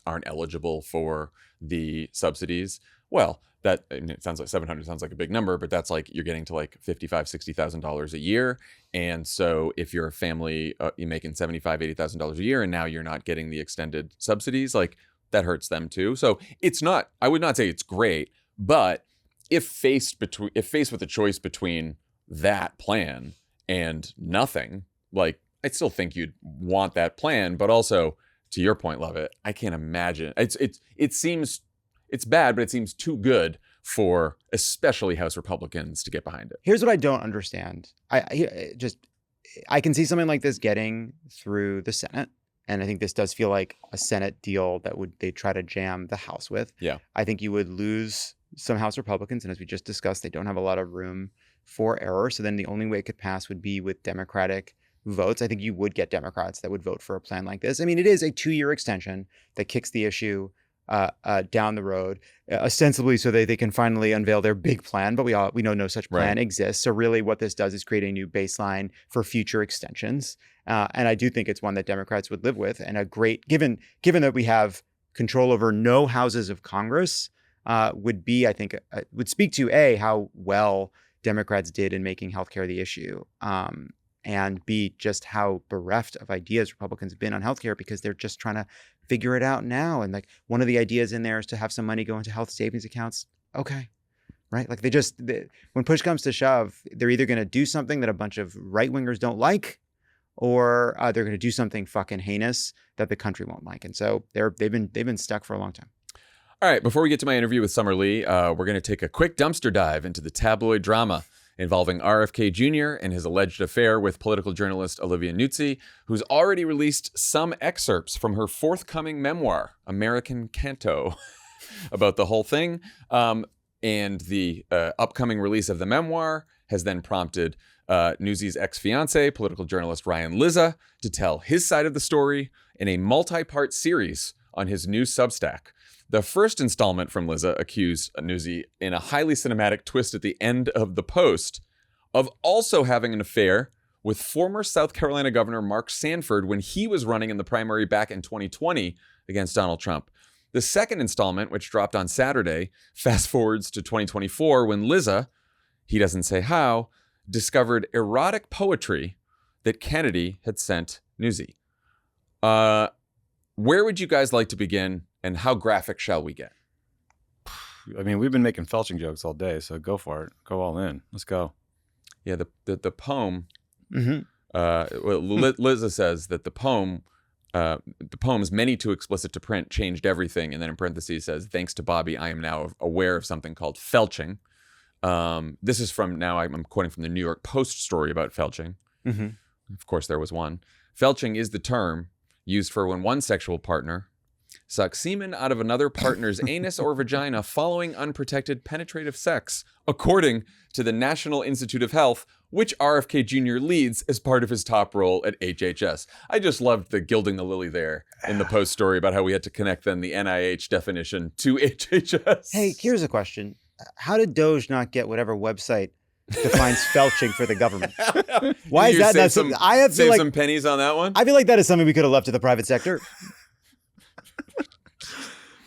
aren't eligible for the subsidies, well, it sounds like 700 sounds like a big number, but that's like you're getting to like $55,000-$60,000 a year. And so if you're a family, you're making $75,000-$80,000 a year, and now you're not getting the extended subsidies, like that hurts them too. So I would not say it's great, but if faced with a choice between that plan and nothing, like I still think you'd want that plan. But also, to your point, Lovett, I can't imagine. It's bad, but it seems too good for especially House Republicans to get behind it. Here's what I don't understand. I can see something like this getting through the Senate. And I think this does feel like a Senate deal that they try to jam the House with. Yeah. I think you would lose some House Republicans. And as we just discussed, they don't have a lot of room for error. So then the only way it could pass would be with Democratic votes. I think you would get Democrats that would vote for a plan like this. I mean, it is a 2-year extension that kicks the issue down the road, ostensibly so that they can finally unveil their big plan. But we know no such plan exists. So really what this does is create a new baseline for future extensions. And I do think it's one that Democrats would live with. And a great, given that we have control over no houses of Congress, would speak to how well Democrats did in making healthcare the issue. And B, just how bereft of ideas Republicans have been on healthcare because they're just trying to figure it out now. And like one of the ideas in there is to have some money go into health savings accounts. Okay. Right. Like when push comes to shove, they're either going to do something that a bunch of right wingers don't like, or they're going to do something fucking heinous that the country won't like. And so they've been stuck for a long time. All right. Before we get to my interview with Summer Lee, we're going to take a quick dumpster dive into the tabloid drama involving RFK Jr. and his alleged affair with political journalist Olivia Nuzzi, who's already released some excerpts from her forthcoming memoir, American Canto, about the whole thing. And the upcoming release of the memoir has then prompted Nuzzi's ex-fiance, political journalist Ryan Lizza, to tell his side of the story in a multi-part series on his new Substack. The first installment from Lizza accused Nuzzi, in a highly cinematic twist at the end of the post, of also having an affair with former South Carolina Governor Mark Sanford when he was running in the primary back in 2020 against Donald Trump. The second installment, which dropped on Saturday, fast forwards to 2024 when Lizza, he doesn't say how, discovered erotic poetry that Kennedy had sent Nuzzi. Where would you guys like to begin? And how graphic shall we get? I mean, we've been making felching jokes all day, so go for it. Go all in. Let's go. Yeah, the poem. Mm-hmm. Lizza says that the poem's many too explicit to print changed everything, and then in parentheses says, "Thanks to Bobby, I am now aware of something called felching." This is from now. I'm quoting from the New York Post story about felching. Mm-hmm. Of course, there was one. Felching is the term used for when one sexual partner sucks semen out of another partner's anus or vagina following unprotected penetrative sex, according to the National Institute of Health, which RFK Jr. leads as part of his top role at HHS. I just loved the gilding the lily there in the Post story about how we had to connect then the NIH definition to HHS. Hey, here's a question. How did Doge not get whatever website defines felching for the government? Why is that not something? I have save some pennies on that one. I feel like that is something we could have left to the private sector.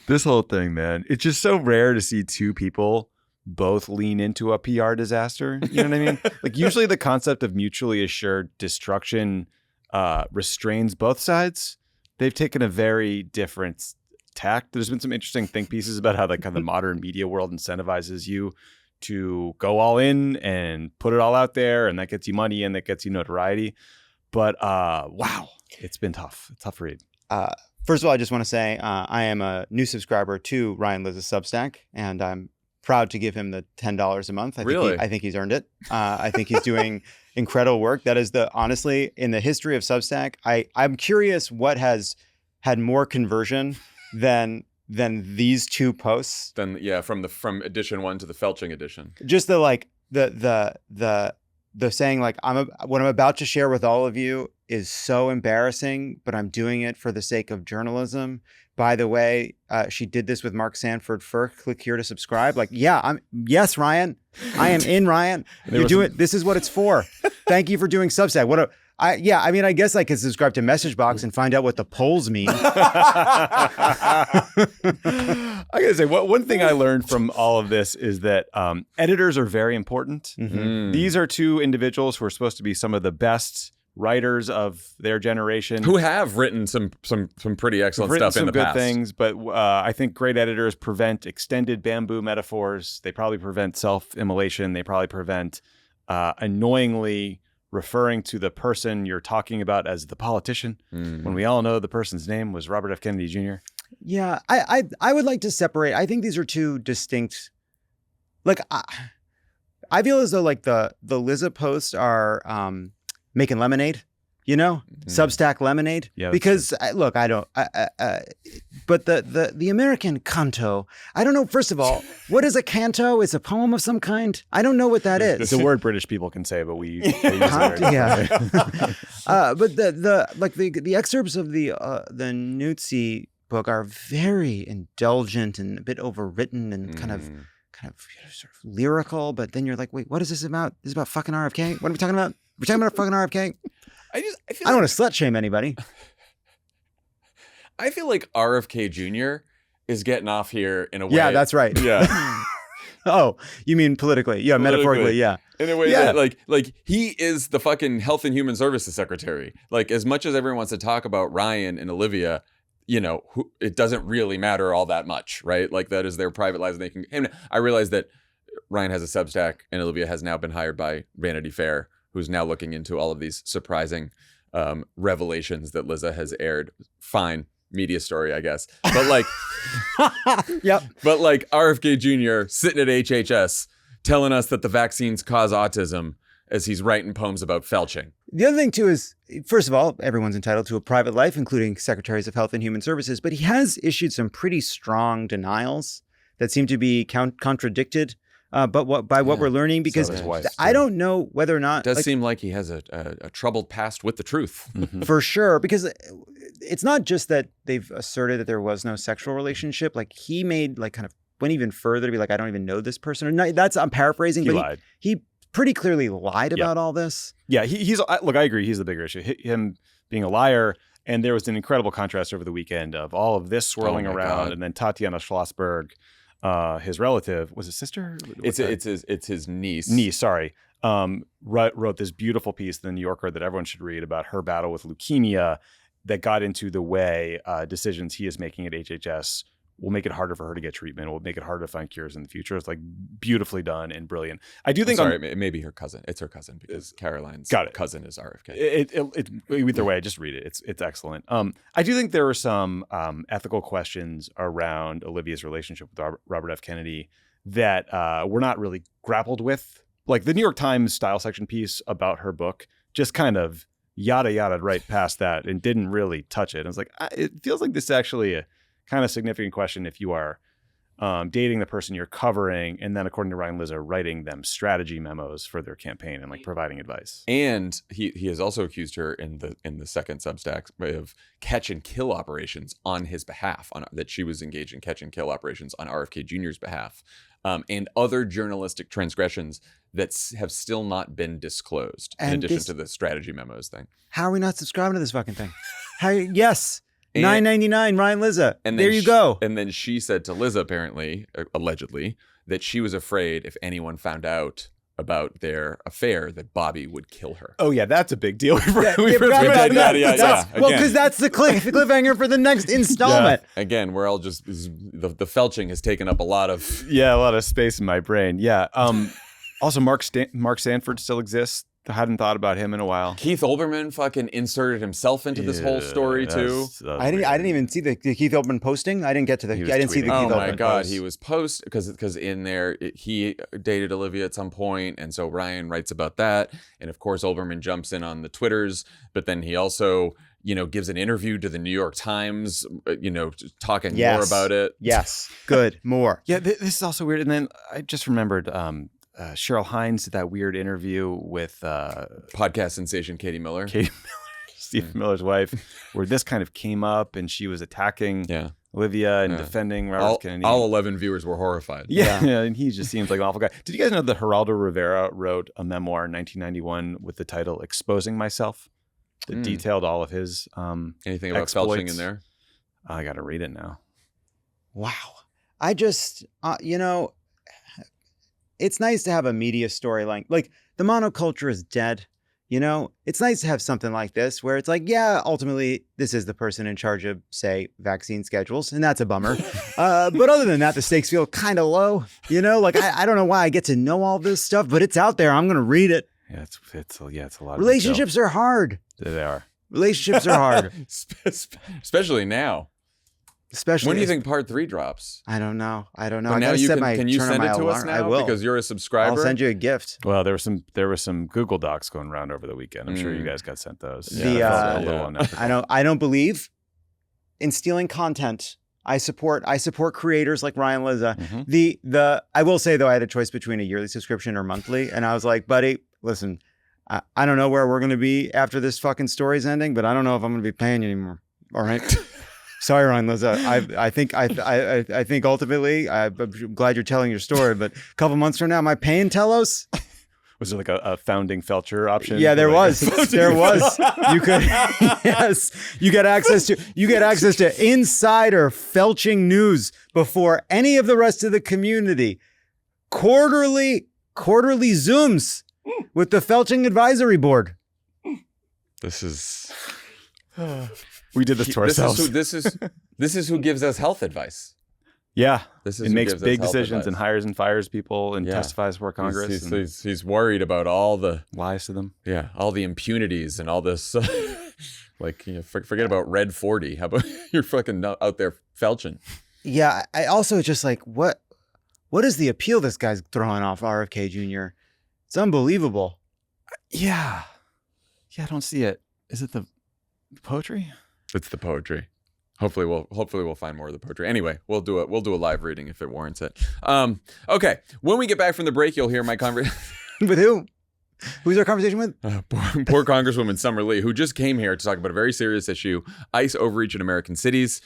This whole thing, man, it's just so rare to see two people both lean into a PR disaster. You know what I mean? Like usually the concept of mutually assured destruction restrains both sides. They've taken a very different tact. There's been some interesting think pieces about how the modern media world incentivizes you to go all in and put it all out there, and that gets you money and that gets you notoriety. But wow, it's been tough. Tough read. First of all, I just want to say I am a new subscriber to Ryan Liz's Substack, and I'm proud to give him the $10 a month. I think he's earned it. I think he's doing incredible work. That is honestly, in the history of Substack, I'm curious what has had more conversion than than these two posts. Then from edition 1 to the Felching edition. Just the saying like what I'm about to share with all of you is so embarrassing, but I'm doing it for the sake of journalism. By the way, she did this with Mark Sanford first. Click here to subscribe. Like, yes, Ryan, I am in, Ryan. You're doing. This is what it's for. Thank you for doing Substack. I guess I could subscribe to Messagebox and find out what the polls mean. I gotta say, one thing I learned from all of this is that editors are very important. These are two individuals who are supposed to be some of the best writers of their generation, who have written some pretty excellent stuff in the past. Good things, but I think great editors prevent extended bamboo metaphors. They probably prevent self-immolation. They probably prevent annoyingly referring to the person you're talking about as the politician, when we all know the person's name was Robert F. Kennedy Jr. Yeah, I would like to separate. I think these are two distinct. Like, I feel as though like the Liza posts are making lemonade, Substack lemonade. Yeah, because look, I don't. But the American canto. I don't know. First of all, what is a canto? It's a poem of some kind. I don't know what that is. It's a word British people can say, but we use it. Yeah. But the excerpts of the Nuzzi book are very indulgent and a bit overwritten and kind of sort of lyrical. But then you're like, wait, what is this about? This is about fucking RFK? What are we talking about? We're talking about fucking RFK. I don't want to slut shame anybody. I feel like RFK Jr. is getting off here in a way. Yeah, that's right. Yeah. Oh, you mean politically? Yeah, metaphorically. Yeah. In a way that like he is the fucking Health and Human Services Secretary. Like, as much as everyone wants to talk about Ryan and Olivia, it doesn't really matter all that much, right? Like, that is their private lives. And I realize that Ryan has a Substack and Olivia has now been hired by Vanity Fair, who's now looking into all of these surprising revelations that Liza has aired. Fine. Media story, I guess. But like, yep. But like RFK Jr. sitting at HHS telling us that the vaccines cause autism as he's writing poems about felching. The other thing too is, first of all, everyone's entitled to a private life, including secretaries of health and human services, but he has issued some pretty strong denials that seem to be contradicted by what we're learning, because I don't know whether or not... It does seem like he has a troubled past with the truth. For sure, because it's not just that they've asserted that there was no sexual relationship. Like, he made went even further to be like, I don't even know this person. Or no, I'm paraphrasing, but lied. He pretty clearly lied about all this. Yeah, look, I agree. He's the bigger issue. Him being a liar. And there was an incredible contrast over the weekend of all of this swirling around, and then Tatiana Schlossberg, his relative, was his sister? It's his niece. Niece, sorry. Wrote this beautiful piece in the New Yorker that everyone should read about her battle with leukemia that got into the way decisions he is making at HHS will make it harder for her to get treatment. Will make it harder to find cures in the future. It's like beautifully done and brilliant. I do think... it may be her cousin. It's her cousin, because Caroline's cousin is RFK. Either way, just read it. It's excellent. I do think there were some ethical questions around Olivia's relationship with Robert F. Kennedy that were not really grappled with. Like, the New York Times style section piece about her book just kind of yada right past that and didn't really touch it. And I was like, it feels like this is actually a kind of significant question if you are dating the person you're covering, and then, according to Ryan Liza, writing them strategy memos for their campaign and like providing advice. And he has also accused her in the second Substack of catch and kill operations on his behalf, that she was engaged in catch and kill operations on RFK Jr.'s behalf, and other journalistic transgressions that have still not been disclosed, in addition to the strategy memos thing. How are we not subscribing to this fucking thing? Yes. $9.99, Ryan Liza. And there you go. And then she said to Liza, apparently, allegedly, that she was afraid if anyone found out about their affair that Bobby would kill her. Oh yeah, that's a big deal. Well, because that's the cliffhanger for the next installment. Yeah. Again, we're all just the felching has taken up a lot of space in my brain. Yeah. Also, Mark Sanford still exists. I hadn't thought about him in a while. Keith Olbermann fucking inserted himself into this whole story too. I didn't even see the Keith Olbermann posting. I didn't get to the. I didn't see the Keith Olbermann. Oh my God, he was because in there he dated Olivia at some point, and so Ryan writes about that, and of course Olbermann jumps in on the Twitters, but then he also gives an interview to the New York Times, talking Yes. more about it. Yes. Good. More. Yeah, this is also weird. And then I just remembered Cheryl Hines did that weird interview with Podcast sensation Katie Miller. Steve Miller's wife, where this kind of came up and she was attacking Olivia and defending Robert Kennedy. All 11 viewers were horrified. Yeah, and he just seems like an awful guy. Did you guys know that Geraldo Rivera wrote a memoir in 1991 with the title Exposing Myself that detailed all of his Anything about exploits? felching in there? I got to read it now. Wow. I just, it's nice to have a media storyline. Like, the monoculture is dead. It's nice to have something like this where it's like, yeah, ultimately, this is the person in charge of, say, vaccine schedules, and that's a bummer. But other than that, the stakes feel kind of low. Like, I don't know why I get to know all this stuff, but it's out there. I'm going to read it. Yeah, it's a lot. Relationships are hard. They are. Relationships are hard. Especially now. Especially when do you think part 3 drops? I don't know. But I now gotta set my can you turn on send my it to us alarm. now? I will. Because you're a subscriber. I'll send you a gift. Well, there were some Google Docs going around over the weekend. I'm sure you guys got sent those. I don't believe in stealing content. I support creators like Ryan Lizza. Mm-hmm. I will say though, I had a choice between a yearly subscription or monthly, and I was like, buddy, listen, I don't know where we're gonna be after this fucking story's ending, but I don't know if I'm gonna be paying you anymore. All right. Sorry, Ryan Lizza. I think ultimately, I'm glad you're telling your story, but a couple months from now, am I paying Telos? Was there like a founding Felcher option? Yeah, there was. There was. You could, yes, you get access to insider felching news before any of the rest of the community. Quarterly Zooms with the Felching Advisory Board. This is. We did this to ourselves. This is who gives us health advice. Yeah, this is it makes big decisions and hires and fires people and testifies before Congress. He's worried about all the lies to them. Yeah, all the impunities and all this. Forget about Red 40. How about you're fucking out there felching? Yeah, I also just like what is the appeal this guy's throwing off RFK Jr. It's unbelievable. Yeah, I don't see it. Is it the poetry? It's the poetry. Hopefully we'll find more of the poetry. Anyway, we'll do a live reading if it warrants it. Okay. When we get back from the break, you'll hear my conversation. With who? Who's our conversation with? Poor Congresswoman Summer Lee, who just came here to talk about a very serious issue, ICE overreach in American cities.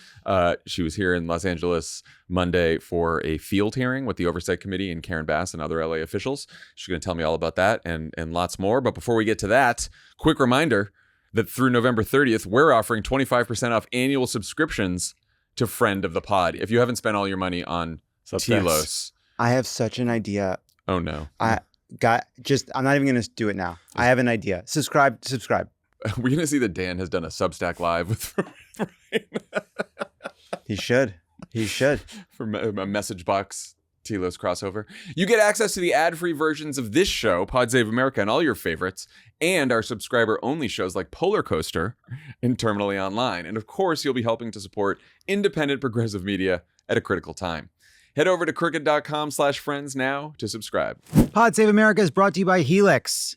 She was here in Los Angeles Monday for a field hearing with the Oversight Committee and Karen Bass and other LA officials. She's going to tell me all about that and lots more. But before we get to that, quick reminder that through November 30th, we're offering 25% off annual subscriptions to Friend of the Pod. If you haven't spent all your money on Telos. I have such an idea. Oh, no. I'm not even going to do it now. I have an idea. Subscribe. We're going to see that Dan has done a Substack Live with He should. For a message box Telos crossover. You get access to the ad-free versions of this show, Pod Save America, and all your favorites, and our subscriber-only shows like Polar Coaster and Terminally Online. And of course, you'll be helping to support independent progressive media at a critical time. Head over to crooked.com/friends now to subscribe. Pod Save America is brought to you by Helix.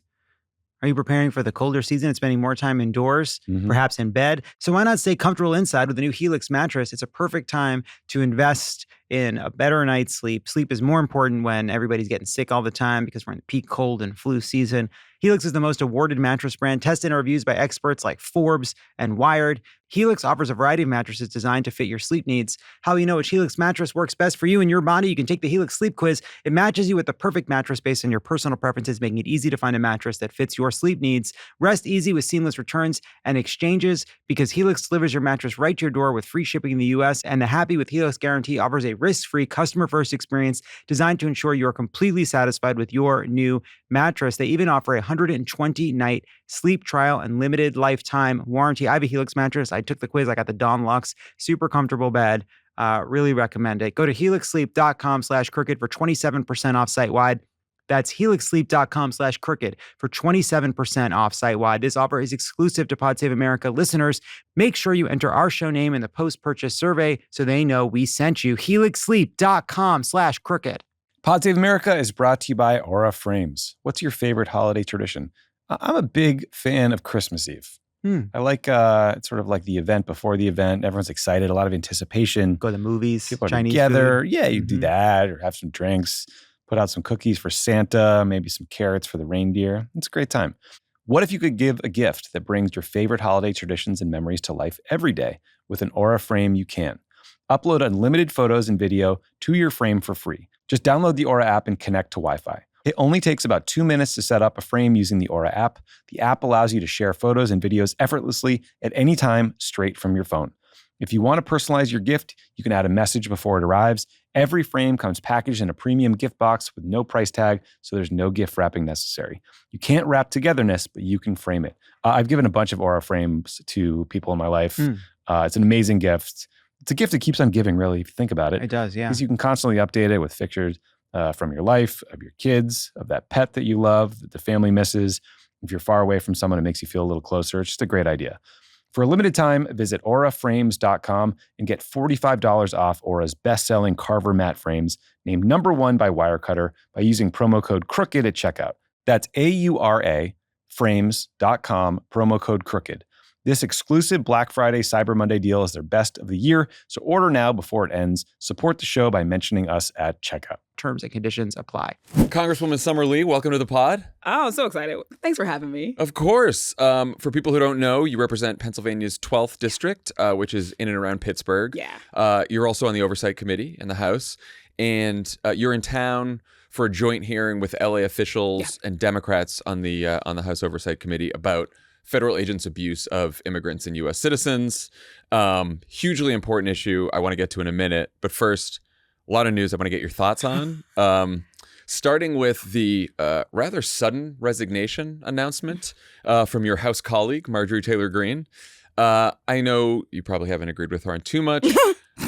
Are you preparing for the colder season and spending more time indoors, perhaps in bed? So why not stay comfortable inside with the new Helix mattress? It's a perfect time to invest in a better night's sleep. Sleep is more important when everybody's getting sick all the time because we're in the peak cold and flu season. Helix is the most awarded mattress brand, tested and reviewed by experts like Forbes and Wired. Helix offers a variety of mattresses designed to fit your sleep needs. How you know which Helix mattress works best for you and your body? You can take the Helix Sleep Quiz. It matches you with the perfect mattress based on your personal preferences, making it easy to find a mattress that fits your sleep needs. Rest easy with seamless returns and exchanges because Helix delivers your mattress right to your door with free shipping in the U.S. And the Happy with Helix guarantee offers a risk-free, customer-first experience designed to ensure you're completely satisfied with your new mattress. They even offer a 120-night sleep trial and limited lifetime warranty. I have a Helix mattress. I took the quiz. I got the Dawn Luxe. Super comfortable bed. Really recommend it. Go to helixsleep.com/crooked for 27% off site-wide. That's helixsleep.com/crooked for 27% off site-wide. This offer is exclusive to Pod Save America listeners. Make sure you enter our show name in the post-purchase survey so they know we sent you. helixsleep.com/crooked. Pod Save America is brought to you by Aura Frames. What's your favorite holiday tradition? I'm a big fan of Christmas Eve. I like it's sort of like the event before the event. Everyone's excited, a lot of anticipation. Go to the movies, People are Chinese together. food. Yeah, you do that or have some drinks, put out some cookies for Santa, maybe some carrots for the reindeer. It's a great time. What if you could give a gift that brings your favorite holiday traditions and memories to life every day? With an Aura frame, you can. Upload unlimited photos and video to your frame for free. Just download the Aura app and connect to Wi-Fi. It only takes about 2 minutes to set up a frame using the Aura app. The app allows you to share photos and videos effortlessly at any time, straight from your phone. If you want to personalize your gift, you can add a message before it arrives. Every frame comes packaged in a premium gift box with no price tag, so there's no gift wrapping necessary. You can't wrap togetherness, but you can frame it. I've given a bunch of Aura frames to people in my life. It's an amazing gift. It's a gift that keeps on giving, really, if you think about it. It does, yeah. Because you can constantly update it with pictures from your life, of your kids, of that pet that you love, that the family misses. If you're far away from someone, it makes you feel a little closer. It's just a great idea. For a limited time, visit auraframes.com and get $45 off Aura's best-selling Carver matte frames, named #1 by Wirecutter, by using promo code CROOKED at checkout. That's AURA frames.com, promo code CROOKED. This exclusive Black Friday Cyber Monday deal is their best of the year, so order now before it ends. Support the show by mentioning us at checkout. Terms and conditions apply. Congresswoman Summer Lee, welcome to the pod. Oh, I'm so excited. Thanks for having me. Of course. For people who don't know, you represent Pennsylvania's 12th district, which is in and around Pittsburgh. Yeah. You're also on the Oversight Committee in the House, and you're in town for a joint hearing with LA officials and Democrats on the House Oversight Committee about federal agents' abuse of immigrants and U.S. citizens. Hugely important issue I want to get to in a minute. But first, a lot of news I want to get your thoughts on. Starting with the rather sudden resignation announcement from your House colleague, Marjorie Taylor Greene. I know you probably haven't agreed with her on too much.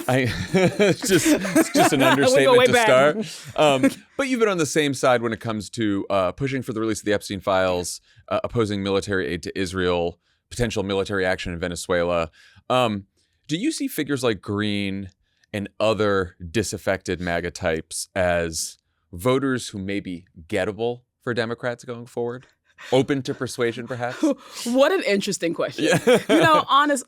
It's just an understatement to start. But you've been on the same side when it comes to pushing for the release of the Epstein files, opposing military aid to Israel, potential military action in Venezuela. Do you see figures like Greene and other disaffected MAGA types as voters who may be gettable for Democrats going forward? Open to persuasion, perhaps? What an interesting question. Yeah.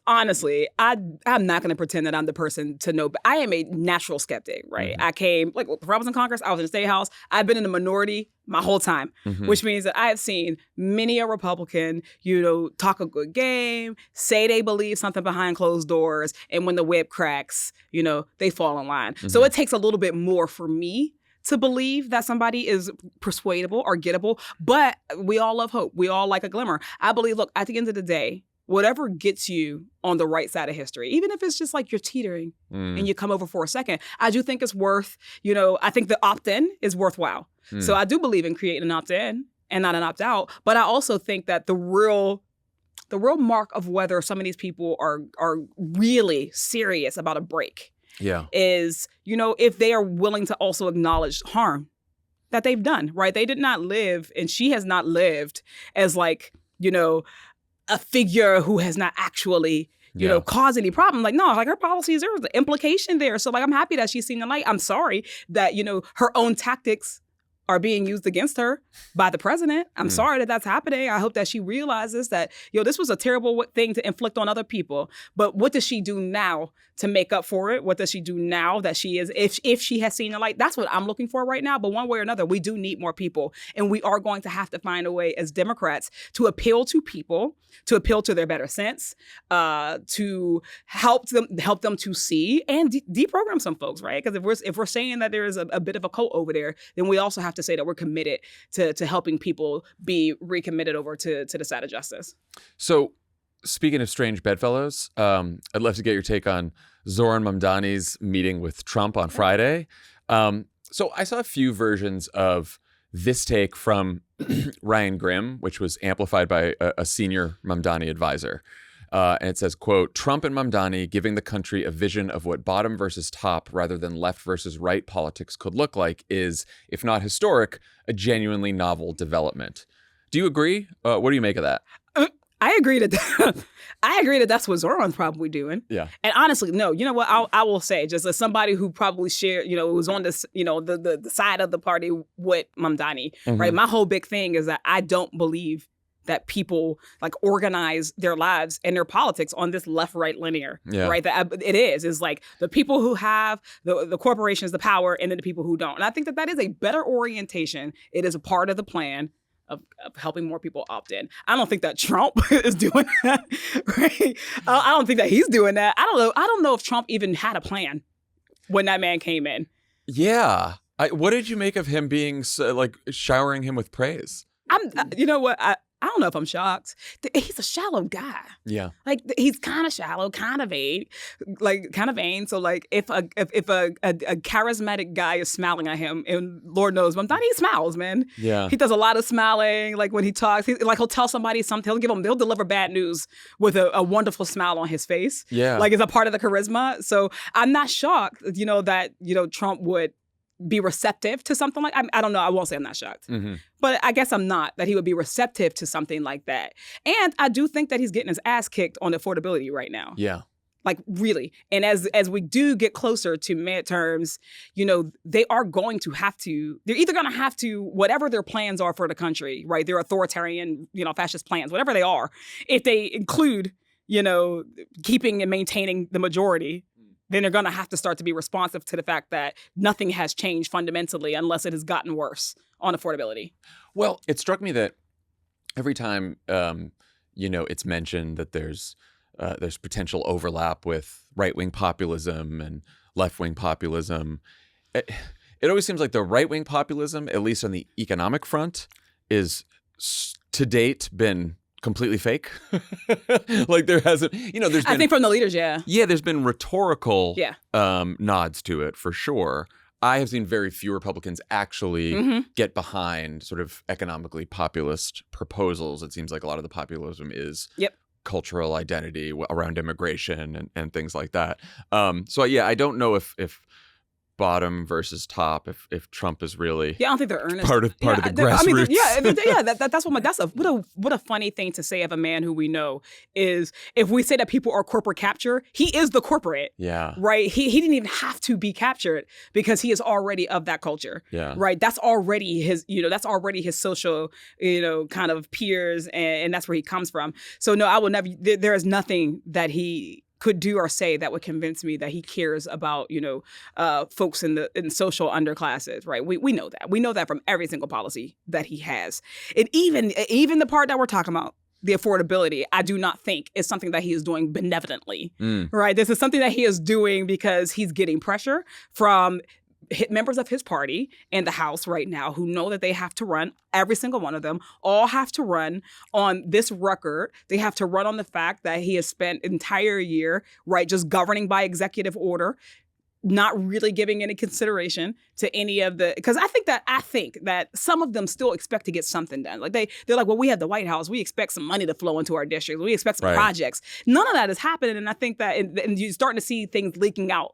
Honestly, I'm not going to pretend that I'm the person to know. But I am a natural skeptic, right? Mm-hmm. I came, like, if I was in Congress, I was in the State House. I've been in the minority my whole time, which means that I have seen many a Republican, talk a good game, say they believe something behind closed doors, and when the web cracks, they fall in line. So it takes a little bit more for me to believe that somebody is persuadable or gettable, but we all love hope. We all like a glimmer. I believe, look, at the end of the day, whatever gets you on the right side of history, even if it's just like you're teetering and you come over for a second, I do think it's worth, I think the opt-in is worthwhile. So I do believe in creating an opt-in and not an opt-out, but I also think that the real mark of whether some of these people are really serious about a break is, if they are willing to also acknowledge harm that they've done, right? They did not live, and she has not lived as like, a figure who has not actually, caused any problem. Like, no, like her policies, there was an implication there. So like, I'm happy that she's seen the light. I'm sorry that, her own tactics are being used against her by the president. I'm sorry that that's happening. I hope that she realizes that, this was a terrible thing to inflict on other people. But what does she do now to make up for it? What does she do now that she is, if she has seen the light? That's what I'm looking for right now. But one way or another, we do need more people. And we are going to have to find a way as Democrats to appeal to people, to appeal to their better sense, to help them to see and deprogram some folks, right? Because if we're saying that there is a bit of a cult over there, then we also have to say that we're committed to helping people be recommitted over to the side of justice. So, speaking of strange bedfellows, I'd love to get your take on Zoran Mamdani's meeting with Trump on Friday. So I saw a few versions of this take from Ryan Grimm, which was amplified by a senior Mamdani advisor. And it says, quote, Trump and Mamdani giving the country a vision of what bottom versus top rather than left versus right politics could look like is, if not historic, a genuinely novel development. Do you agree? What do you make of that? I agree that that's what Zoran's probably doing. Yeah. And honestly, no, you know what? I will say, just as somebody who probably shared, was on this, the side of the party with Mamdani, right? My whole big thing is that I don't believe that people like organize their lives and their politics on this left-right linear, right? That it is like the people who have the corporations, the power, and then the people who don't. And I think that is a better orientation. It is a part of the plan of helping more people opt in. I don't think that Trump is doing that, right? I don't think that he's doing that. I don't know if Trump even had a plan when that man came in. Yeah. What did you make of him being like showering him with praise? You know what? I don't know if I'm shocked. He's a shallow guy. Yeah. Like he's kind of shallow, kind of vain. So like if a charismatic guy is smiling at him, and Lord knows, Mamdani smiles, man. Yeah. He does a lot of smiling. Like when he talks, he'll tell somebody something. He'll deliver bad news with a wonderful smile on his face. Yeah. Like it's a part of the charisma. So I'm not shocked, that Trump would be receptive to something like, I don't know. I won't say I'm not shocked, but I guess I'm not, that he would be receptive to something like that. And I do think that he's getting his ass kicked on affordability right now. Yeah. Like really. And as we do get closer to midterms, they are going to have to, they're either going to have to, whatever their plans are for the country, right? Their authoritarian, fascist plans, whatever they are, if they include, keeping and maintaining the majority, then they're going to have to start to be responsive to the fact that nothing has changed fundamentally unless it has gotten worse on affordability. Well, it struck me that every time, it's mentioned that there's potential overlap with right-wing populism and left-wing populism, it always seems like the right-wing populism, at least on the economic front, is to date been completely fake. Like there hasn't, there's been, I think from the leaders, yeah. Yeah, there's been rhetorical nods to it for sure. I have seen very few Republicans actually get behind sort of economically populist proposals. It seems like a lot of the populism is cultural identity around immigration and things like that. So yeah, I don't know if bottom versus top, if Trump is really I don't think they're earnest. part of the grassroots. That's what a funny thing to say of a man who we know is, if we say that people are corporate capture, he is the corporate. Yeah. Right. He didn't even have to be captured because he is already of that culture. Yeah. Right. That's already his social, kind of peers, and that's where he comes from. So no, I will never. There is nothing that he could do or say that would convince me that he cares about, folks in social underclasses, right? We know that. We know that from every single policy that he has. And even the part that we're talking about, the affordability, I do not think is something that he is doing benevolently, right? This is something that he is doing because he's getting pressure from members of his party in the House right now who know that they have to run, every single one of them, all have to run on this record. They have to run on the fact that he has spent an entire year, right, just governing by executive order, not really giving any consideration to any of the, because I think that some of them still expect to get something done. Like they're like, well, we have the White House. We expect some money to flow into our districts. We expect some projects. None of that is happening. And I think that, and you're starting to see things leaking out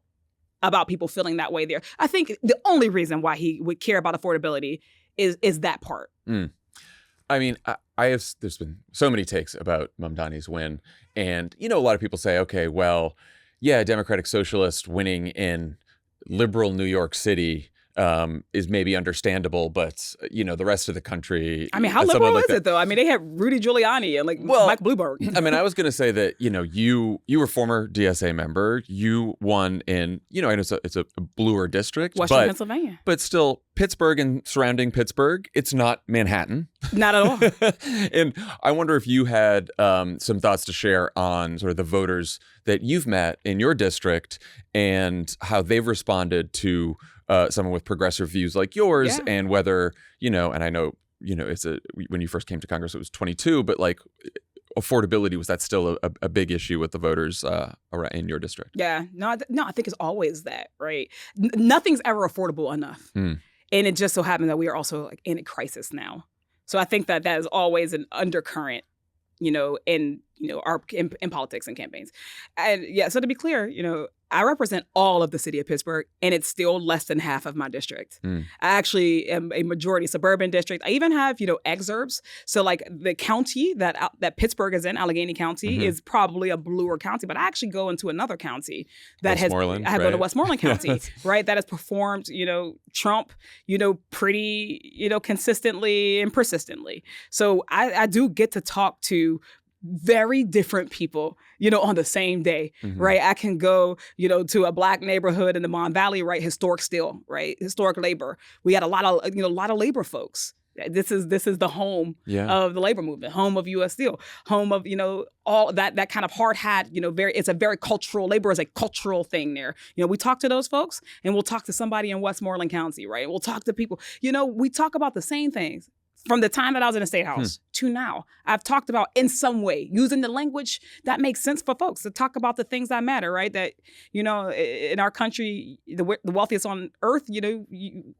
about people feeling that way there. I think the only reason why he would care about affordability is that part. I mean, there's been so many takes about Mamdani's win. And, a lot of people say, okay, well, yeah, Democratic Socialist winning in liberal New York City is maybe understandable, but the rest of the country. I mean, how liberal is it though? I mean, they had Rudy Giuliani and Mike Bloomberg. I mean, I was going to say that you were former DSA member. You won in I know it's a bluer district, Western Pennsylvania, but still Pittsburgh and surrounding Pittsburgh. It's not Manhattan, not at all. And I wonder if you had some thoughts to share on sort of the voters that you've met in your district and how they've responded to someone with progressive views like yours, and whether, and I know, it's when you first came to Congress, it was 22, but affordability, was that still a big issue with the voters in your district? Yeah, no, I think it's always that, right? Nothing's ever affordable enough. And it just so happens that we are also in a crisis now. So I think that is always an undercurrent, in politics and campaigns. And so to be clear, I represent all of the city of Pittsburgh, and it's still less than half of my district. I actually am a majority suburban district. I even have, exurbs. So like the county that Pittsburgh is in, Allegheny County, is probably a bluer county, but I actually go into another county that Westmoreland, I go to Westmoreland County, right? That has performed, Trump, pretty, consistently and persistently. So I do get to talk to very different people, on the same day, right? I can go, to a Black neighborhood in the Mon Valley, right? Historic steel, right? Historic labor. We had a lot of labor folks. This is the home of the labor movement, home of U.S. Steel, home of, all that kind of hard hat, it's a very cultural, labor is a cultural thing there. We talk to those folks and we'll talk to somebody in Westmoreland County, right? We'll talk to people, we talk about the same things. From the time that I was in the State House to now, I've talked about in some way using the language that makes sense for folks to talk about the things that matter, right? That, in our country, the wealthiest on earth,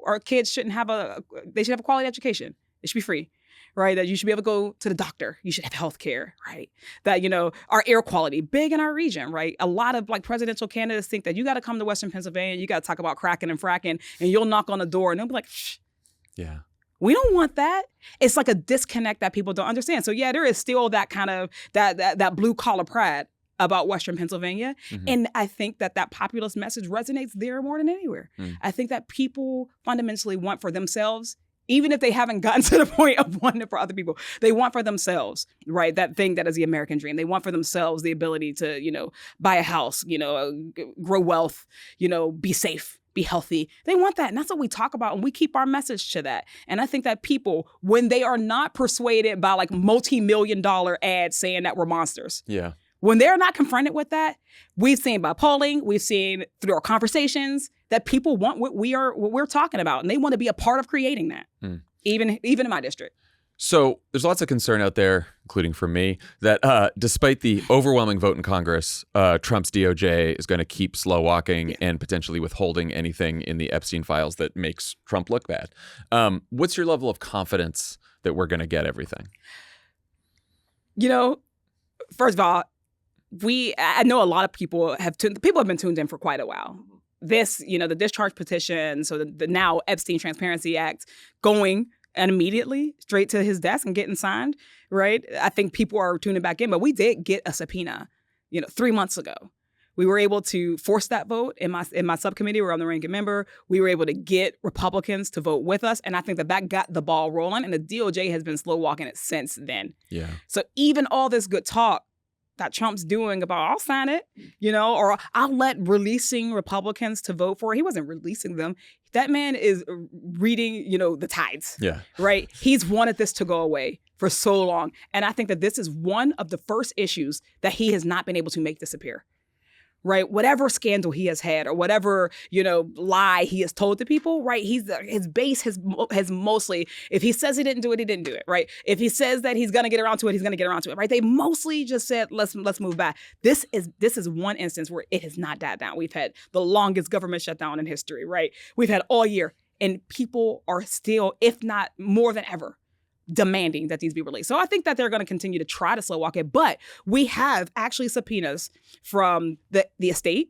our kids they should have a quality education. It should be free, right? That you should be able to go to the doctor. You should have health care, right? That, our air quality, big in our region, right? A lot of presidential candidates think that you got to come to Western Pennsylvania, you got to talk about cracking and fracking, and you'll knock on the door and they'll be like, shh. Yeah. We don't want that. It's like a disconnect that people don't understand. So yeah, there is still that kind of that blue collar pride about Western Pennsylvania. And I think that populist message resonates there more than anywhere. I think that people fundamentally want for themselves, even if they haven't gotten to the point of wanting it for other people, they want for themselves, right? That thing that is the American dream. They want for themselves the ability to, buy a house, grow wealth, be safe, be healthy. They want that. And that's what we talk about. And we keep our message to that. And I think that people, when they are not persuaded by multi-million-dollar ads saying that we're monsters. Yeah. When they're not confronted with that, we've seen by polling, we've seen through our conversations that people want what we're talking about. And they want to be a part of creating that, even in my district. So there's lots of concern out there, including from me, that despite the overwhelming vote in Congress, Trump's DOJ is going to keep slow walking and potentially withholding anything in the Epstein files that makes Trump look bad. What's your level of confidence that we're going to get everything? First of all, I know a lot of people have been tuned in for quite a while. This, the discharge petition, so the now Epstein Transparency Act going and immediately straight to his desk and getting signed, right? I think people are tuning back in, but we did get a subpoena, 3 months ago. We were able to force that vote in my subcommittee where I'm the ranking member. We were able to get Republicans to vote with us. And I think that got the ball rolling, and the DOJ has been slow walking it since then. Yeah. So even all this good talk that Trump's doing about I'll sign it, or I'll let releasing Republicans to vote for it. He wasn't releasing them. That man is reading, the tides. Yeah. Right? He's wanted this to go away for so long. And I think that this is one of the first issues that he has not been able to make disappear. Right? Whatever scandal he has had or whatever, lie he has told to people, right? His base has mostly, if he says he didn't do it, he didn't do it, right? If he says that he's going to get around to it, he's going to get around to it, right? They mostly just said, let's move back. This is one instance where it has not died down. We've had the longest government shutdown in history, right? We've had all year, and people are still, if not more than ever, demanding that these be released. So I think that they're going to continue to try to slow walk it, but we have actually subpoenas from the estate.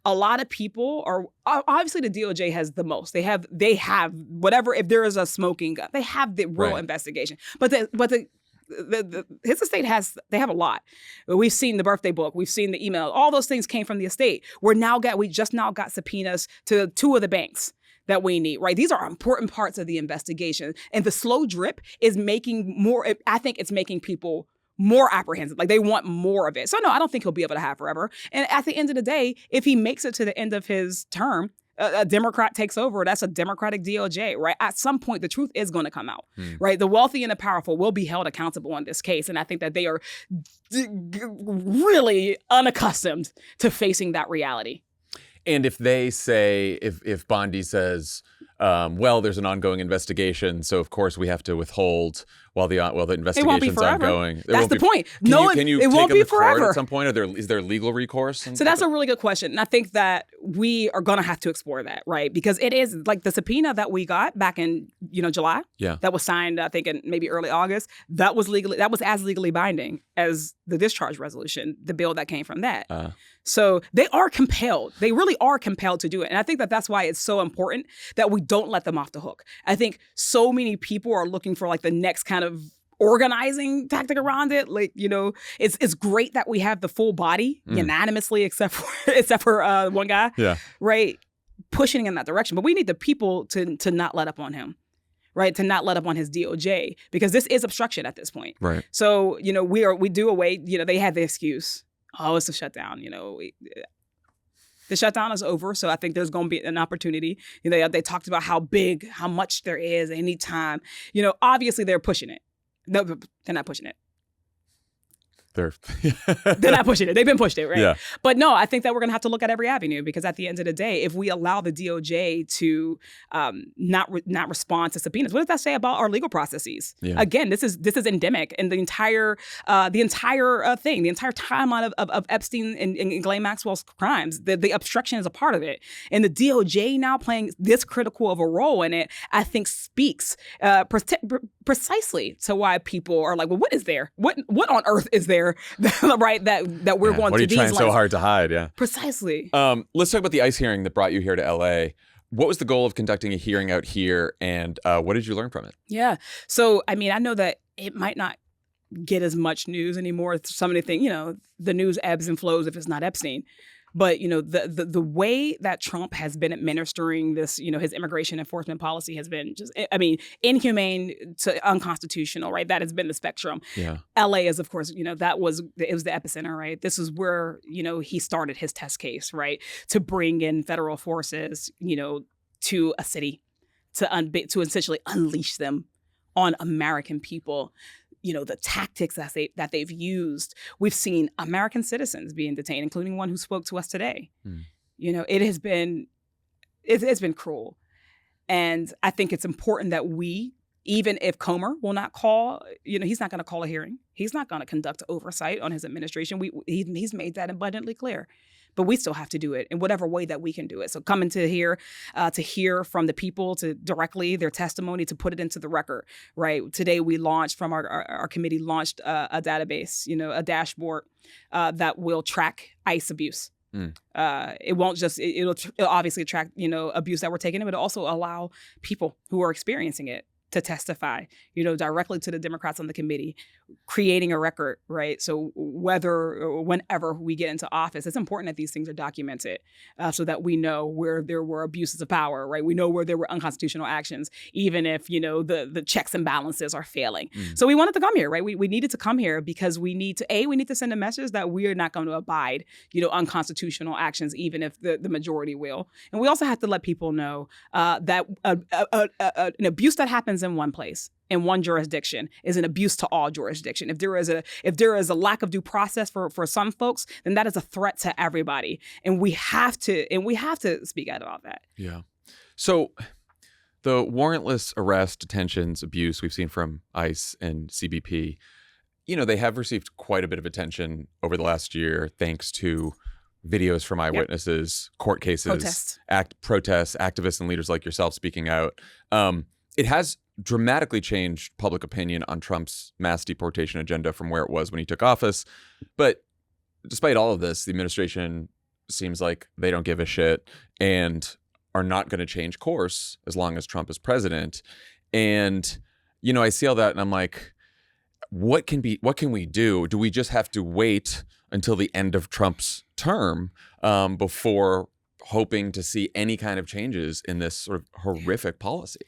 A lot of people are, obviously the DOJ has the most. They have whatever, if there is a smoking gun, they have the real investigation. But his estate they have a lot. We've seen the birthday book, we've seen the email, all those things came from the estate. We just now got subpoenas to 2 of the banks that we need, right? These are important parts of the investigation. And the slow drip is I think it's making people more apprehensive. They want more of it. So no, I don't think he'll be able to have forever. And at the end of the day, if he makes it to the end of his term, a Democrat takes over, that's a Democratic DOJ, right? At some point, the truth is going to come out, right? The wealthy and the powerful will be held accountable in this case. And I think that they are really unaccustomed to facing that reality. And if they say, if Bondi says, well, there's an ongoing investigation, so of course we have to withhold while the investigation's ongoing. That's the point. Can you it won't be forever at some point? Is there legal recourse? So that's a really good question. And I think that we are going to have to explore that, right? Because it is like the subpoena that we got back in, July. Yeah. That was signed, I think, in maybe early August. That was as legally binding as the discharge resolution, the bill that came from that. So they are compelled. They really are compelled to do it. And I think that that's why it's so important that we don't let them off the hook. I think so many people are looking for like the next kind of organizing tactic around it. Like, it's great that we have the full body unanimously, except for one guy, right, pushing in that direction. But we need the people to not let up on him. Right, to not let up on his DOJ, because this is obstruction at this point. Right. So, we do away, they had the excuse. Oh, it's a shutdown. The shutdown is over. So I think there's going to be an opportunity. They talked about how much there is anytime. Obviously they're pushing it. No, they're not pushing it. They're not pushing it. They've been pushed it, right? Yeah. But no, I think that we're going to have to look at every avenue, because at the end of the day, if we allow the DOJ to not respond to subpoenas, what does that say about our legal processes? Yeah. Again, this is endemic, and the entire thing, the entire timeline of Epstein and Ghislaine Maxwell's crimes, the obstruction is a part of it, and the DOJ now playing this critical of a role in it, I think speaks precisely to why people are like, well, what is there? What on earth is there? Right, that we're going what to are you these trying so hard to hide? Yeah, precisely. Let's talk about the ICE hearing that brought you here to LA. What was the goal of conducting a hearing out here, and what did you learn from it? Yeah, so I know that it might not get as much news anymore. Some of the things, the news ebbs and flows if it's not Epstein. But, the way that Trump has been administering this, his immigration enforcement policy has been just, inhumane to unconstitutional, right? That has been the spectrum. Yeah. LA is, of course, it was the epicenter, right? This is where, he started his test case, right? To bring in federal forces, to a city to essentially unleash them on American people. The tactics that they've used. We've seen American citizens being detained, including one who spoke to us today. It's been cruel. And I think it's important that we, even if Comer will not call, he's not going to call a hearing. He's not going to conduct oversight on his administration. He's made that abundantly clear. But we still have to do it in whatever way that we can do it. So coming to here to hear from the people, to directly their testimony, to put it into the record, right? Today we launched from our committee launched a database, a dashboard that will track ICE abuse. It won't just, it'll obviously track, abuse that we're taking, but it'll also allow people who are experiencing it to testify, directly to the Democrats on the committee, creating a record, right? So whenever we get into office, it's important that these things are documented so that we know where there were abuses of power, right? We know where there were unconstitutional actions, even if, the checks and balances are failing. So we wanted to come here, right? We needed to come here because we need to send a message that we are not going to abide, unconstitutional actions, even if the majority will. And we also have to let people know that an abuse that happens in one place, in one jurisdiction, is an abuse to all jurisdiction. If there is a lack of due process for some folks, then that is a threat to everybody, and we have to speak out about that. Yeah. So the warrantless arrest, detentions, abuse we've seen from ICE and CBP, they have received quite a bit of attention over the last year, thanks to videos from eyewitnesses, court cases, protests, activists and leaders like yourself speaking out. It has dramatically changed public opinion on Trump's mass deportation agenda from where it was when he took office. But despite all of this, the administration seems like they don't give a shit and are not going to change course as long as Trump is president. And, I see all that and I'm like, what can we do? Do we just have to wait until the end of Trump's term before hoping to see any kind of changes in this sort of horrific policy?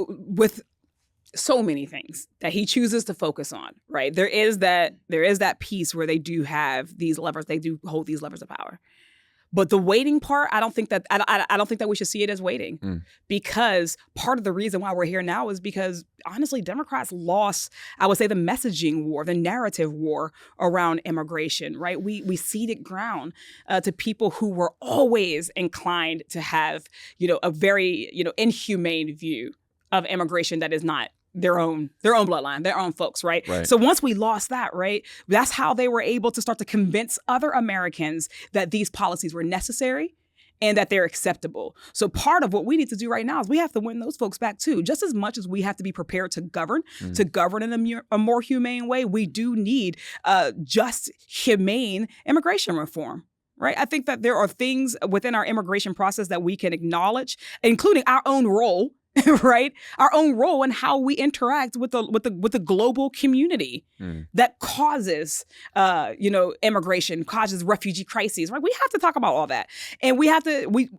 With so many things that he chooses to focus on, right? There is that piece where they do have these levers, they do hold these levers of power. But the waiting part, I don't think that we should see it as waiting, because part of the reason why we're here now is because honestly, Democrats lost, I would say, the messaging war, the narrative war around immigration. Right? We ceded ground to people who were always inclined to have a very inhumane view of immigration that is not their own bloodline, their own folks, right? So once we lost that, right, that's how they were able to start to convince other Americans that these policies were necessary and that they're acceptable. So part of what we need to do right now is we have to win those folks back too. Just as much as we have to be prepared to govern in a more humane way, we do need just humane immigration reform. Right. I think that there are things within our immigration process that we can acknowledge, including our own role. Right, our own role in how we interact with the global community that causes, immigration, causes refugee crises. Right, we have to talk about all that, and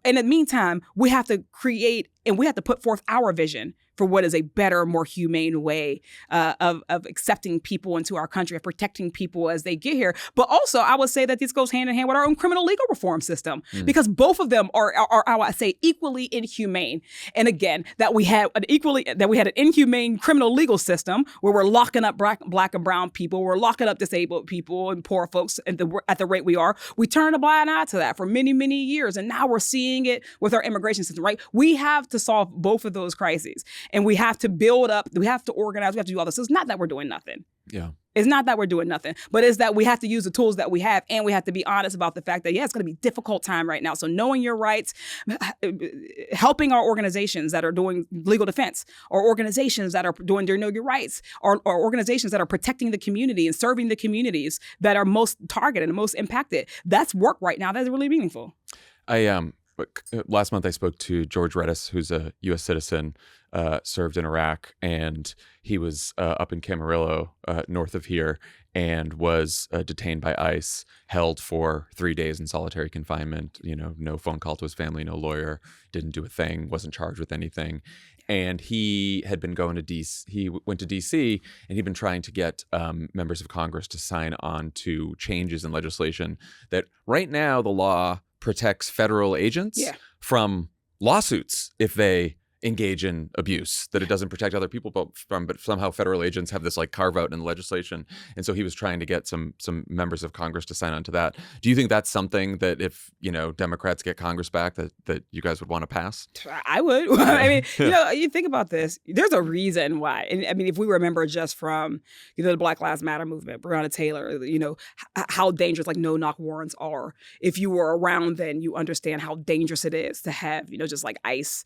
in the meantime, we have to create and we have to put forth our vision for what is a better, more humane way of accepting people into our country, of protecting people as they get here. But also, I would say that this goes hand in hand with our own criminal legal reform system, because both of them are I would say, equally inhumane. And again, that we had an inhumane criminal legal system where we're locking up black and brown people, we're locking up disabled people and poor folks at the rate we are. We turned a blind eye to that for many, many years, and now we're seeing it with our immigration system. Right, we have to solve both of those crises. And we have to build up, we have to organize, we have to do all this. So it's not that we're doing nothing. Yeah. It's not that we're doing nothing, but it's that we have to use the tools that we have, and we have to be honest about the fact that, it's going to be a difficult time right now. So knowing your rights, helping our organizations that are doing legal defense, or organizations that are doing their know your rights, or organizations that are protecting the community and serving the communities that are most targeted and most impacted. That's work right now that's really meaningful. Last month I spoke to George Redis, who's a U.S. citizen, served in Iraq, and he was up in Camarillo, north of here, and was detained by ICE, held for 3 days in solitary confinement. No phone call to his family, no lawyer, didn't do a thing, wasn't charged with anything. And he had been going to DC. He went to DC, and he'd been trying to get members of Congress to sign on to changes in legislation that right now the law protects federal agents from lawsuits if they engage in abuse, that it doesn't protect other people but somehow federal agents have this like carve out in the legislation. And so he was trying to get some members of Congress to sign on to that. Do you think that's something that if, Democrats get Congress back that you guys would want to pass? I would. I mean, you think about this, there's a reason why. And I mean, if we remember just from, the Black Lives Matter movement, Breonna Taylor, how dangerous like no-knock warrants are. If you were around then, you understand how dangerous it is to have, just like ICE,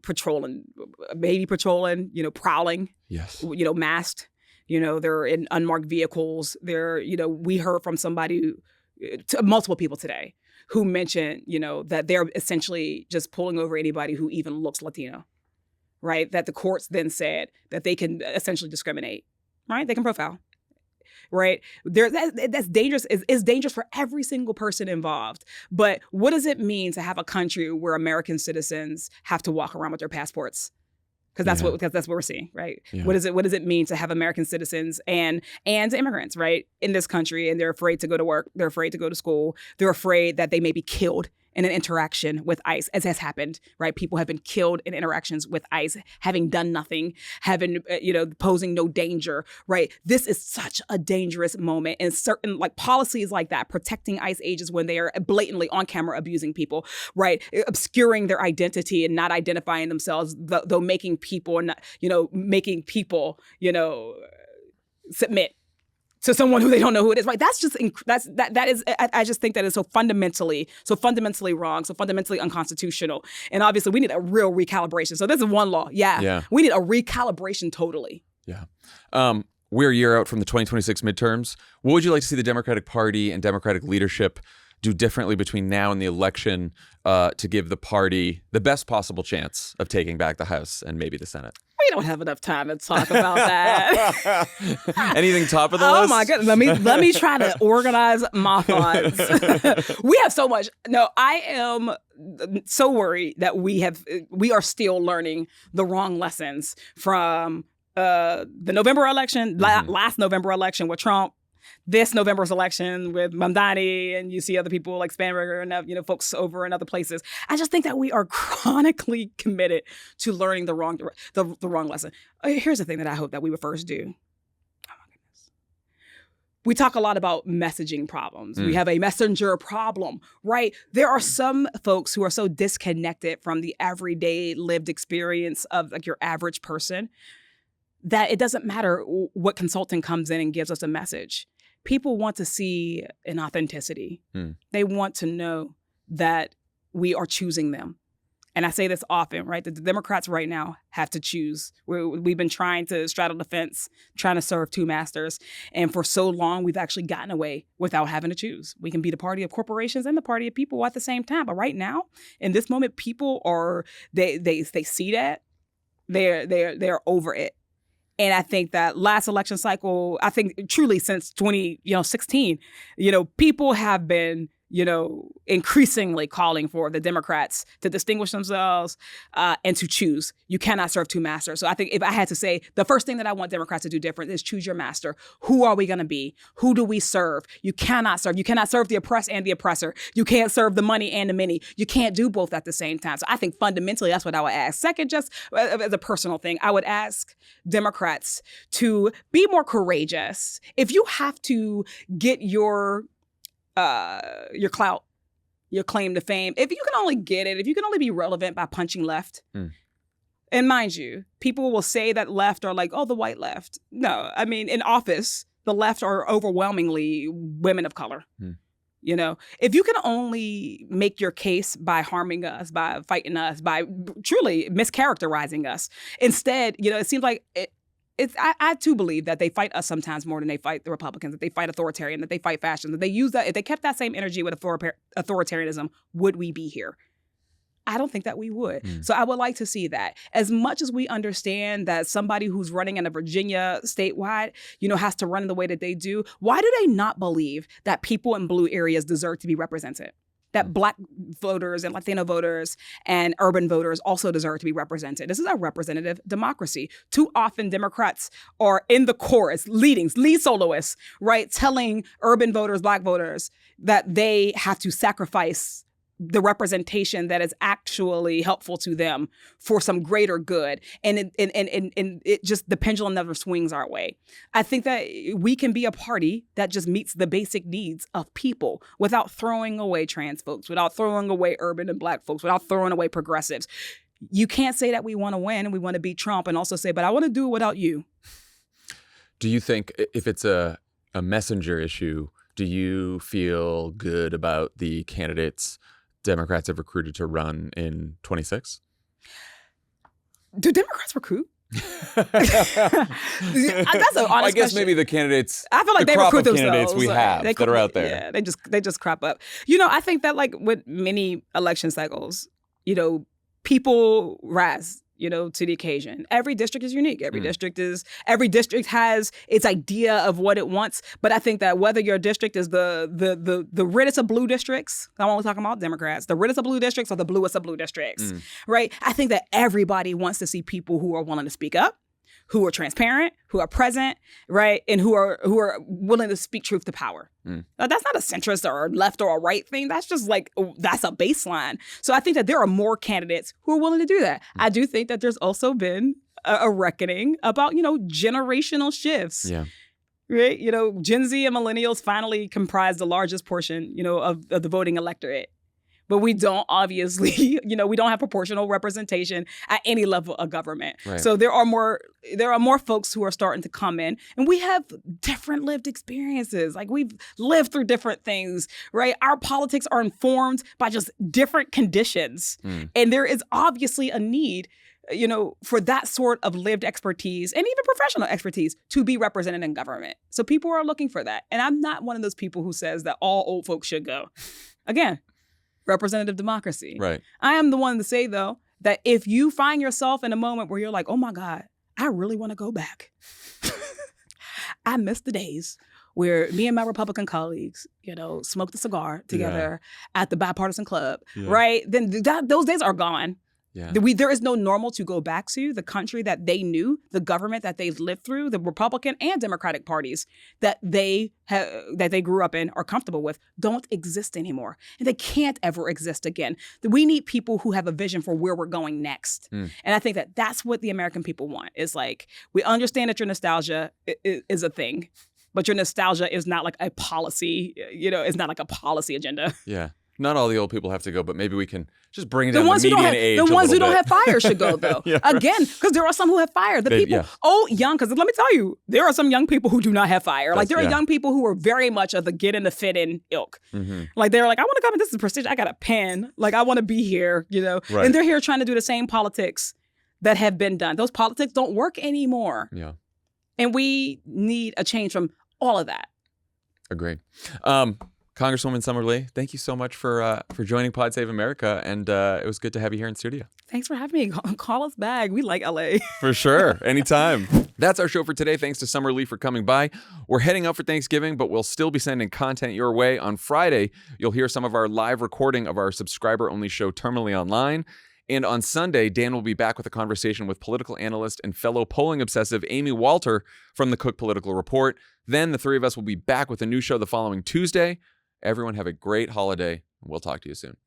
patrolling, prowling, yes, masked, they're in unmarked vehicles. They're, we heard from somebody, multiple people today who mentioned, that they're essentially just pulling over anybody who even looks Latino, right? That the courts then said that they can essentially discriminate, right? They can profile. Right? That's dangerous. It's dangerous for every single person involved. But what does it mean to have a country where American citizens have to walk around with their passports? Because that's what we're seeing, right? Yeah. What does it mean to have American citizens and immigrants, right, in this country, and they're afraid to go to work, they're afraid to go to school, they're afraid that they may be killed in an interaction with ICE, as has happened, right? People have been killed in interactions with ICE, having done nothing, posing no danger, right? This is such a dangerous moment, and certain like policies like that, protecting ICE agents when they are blatantly on camera abusing people, right? Obscuring their identity and not identifying themselves, though making people, submit to someone who they don't know who it is, right? That's just that is. I just think that is so fundamentally wrong, so fundamentally unconstitutional, and obviously we need a real recalibration. So this is one law, we need a recalibration totally. Yeah. We're a year out from the 2026 midterms. What would you like to see the Democratic Party and Democratic leadership do differently between now and the election to give the party the best possible chance of taking back the House and maybe the Senate? We don't have enough time to talk about that. Anything top of the list? Oh my goodness. Let me try to organize my thoughts. We have so much. No, I am so worried that we are still learning the wrong lessons from the November election, last November election with Trump, this November's election with Mamdani, and you see other people like Spanberger and folks over in other places. I just think that we are chronically committed to learning the wrong lesson. Here's the thing that I hope that we would first do. Oh my goodness. We talk a lot about messaging problems. We have a messenger problem, right? There are some folks who are so disconnected from the everyday lived experience of like your average person that it doesn't matter what consultant comes in and gives us a message. People want to see an authenticity. They want to know that we are choosing them. And I say this often, right? The Democrats right now have to choose. We've been trying to straddle the fence, trying to serve two masters. And for so long, we've actually gotten away without having to choose. We can be the party of corporations and the party of people at the same time. But right now, in this moment, people are, they see that. They're over it. And I think that last election cycle, I think truly since 2016, people have been, increasingly calling for the Democrats to distinguish themselves and to choose. You cannot serve two masters. So I think if I had to say, the first thing that I want Democrats to do different is choose your master. Who are we going to be? Who do we serve? You cannot serve. You cannot serve the oppressed and the oppressor. You can't serve the money and the many. You can't do both at the same time. So I think fundamentally that's what I would ask. Second, just as a personal thing, I would ask Democrats to be more courageous. If you have to get your clout, your claim to fame, if you can only get it, if you can only be relevant by punching left, and mind you, people will say that left are like, oh, the white left. No, I mean, in office, the left are overwhelmingly women of color. If you can only make your case by harming us, by fighting us, by truly mischaracterizing us, instead, it seems like I too believe that they fight us sometimes more than they fight the Republicans, that they fight authoritarian, that they fight fascism, that they use that. If they kept that same energy with authoritarianism, would we be here? I don't think that we would. So I would like to see that. As much as we understand that somebody who's running in a Virginia statewide, has to run in the way that they do, why do they not believe that people in blue areas deserve to be represented? That Black voters and Latino voters and urban voters also deserve to be represented. This is a representative democracy. Too often Democrats are in the chorus, lead soloists, right? Telling urban voters, Black voters that they have to sacrifice the representation that is actually helpful to them for some greater good. And it just, the pendulum never swings our way. I think that we can be a party that just meets the basic needs of people without throwing away trans folks, without throwing away urban and Black folks, without throwing away progressives. You can't say that we want to win and we want to beat Trump and also say, but I want to do it without you. Do you think if it's a messenger issue, do you feel good about the candidates Democrats have recruited to run in 26? Do Democrats recruit? That's an honest I guess question. maybe the candidates. I feel like the they crop recruit of themselves. candidates we have that are out there. Yeah, they just crop up. I think that like with many election cycles, people rise, to the occasion. Every district is unique. Every district has its idea of what it wants. But I think that whether your district is the reddest of blue districts, I'm only talking about Democrats, the reddest of blue districts or the bluest of blue districts, right? I think that everybody wants to see people who are willing to speak up, who are transparent, who are present, right? And who are willing to speak truth to power. Now, that's not a centrist or a left or a right thing. That's just like, that's a baseline. So I think that there are more candidates who are willing to do that. I do think that there's also been a reckoning about, generational shifts. Yeah. Right? Gen Z and millennials finally comprise the largest portion, of the voting electorate. But we don't obviously, we don't have proportional representation at any level of government. Right. So there are more folks who are starting to come in, and we have different lived experiences. Like we've lived through different things, right? Our politics are informed by just different conditions. And there is obviously a need, for that sort of lived expertise and even professional expertise to be represented in government. So people are looking for that. And I'm not one of those people who says that all old folks should go. Again, representative democracy. Right. I am the one to say, though, that if you find yourself in a moment where you're like, oh my God, I really want to go back. I miss the days where me and my Republican colleagues, smoked a cigar together at the bipartisan club, right? Then those days are gone. Yeah. There is no normal to go back to. The country that they knew, the government that they lived through, the Republican and Democratic parties that they grew up in, are comfortable with, don't exist anymore. And they can't ever exist again. We need people who have a vision for where we're going next. And I think that that's what the American people want. Is like, we understand that your nostalgia is a thing, but your nostalgia is not like a policy, it's not like a policy agenda. Yeah. Not all the old people have to go, but maybe we can just bring down the ones who median don't have, age the a ones who little don't bit. have fire should go, though. Yeah, right. Again, because there are some who have fire. The people, young, because let me tell you, there are some young people who do not have fire. Like, there are young people who are very much of the get in the fit in ilk. Like, they're like, I want to come and this is prestige. I got a pen. Like, I want to be here, Right. And they're here trying to do the same politics that have been done. Those politics don't work anymore. Yeah. And we need a change from all of that. Agreed. Congresswoman Summer Lee, thank you so much for joining Pod Save America, and it was good to have you here in studio. Thanks for having me. Call us back. We like LA. For sure. Anytime. That's our show for today. Thanks to Summer Lee for coming by. We're heading out for Thanksgiving, but we'll still be sending content your way. On Friday, you'll hear some of our live recording of our subscriber-only show, Terminally Online. And on Sunday, Dan will be back with a conversation with political analyst and fellow polling obsessive Amy Walter from the Cook Political Report. Then the three of us will be back with a new show the following Tuesday. Everyone have a great holiday. We'll talk to you soon.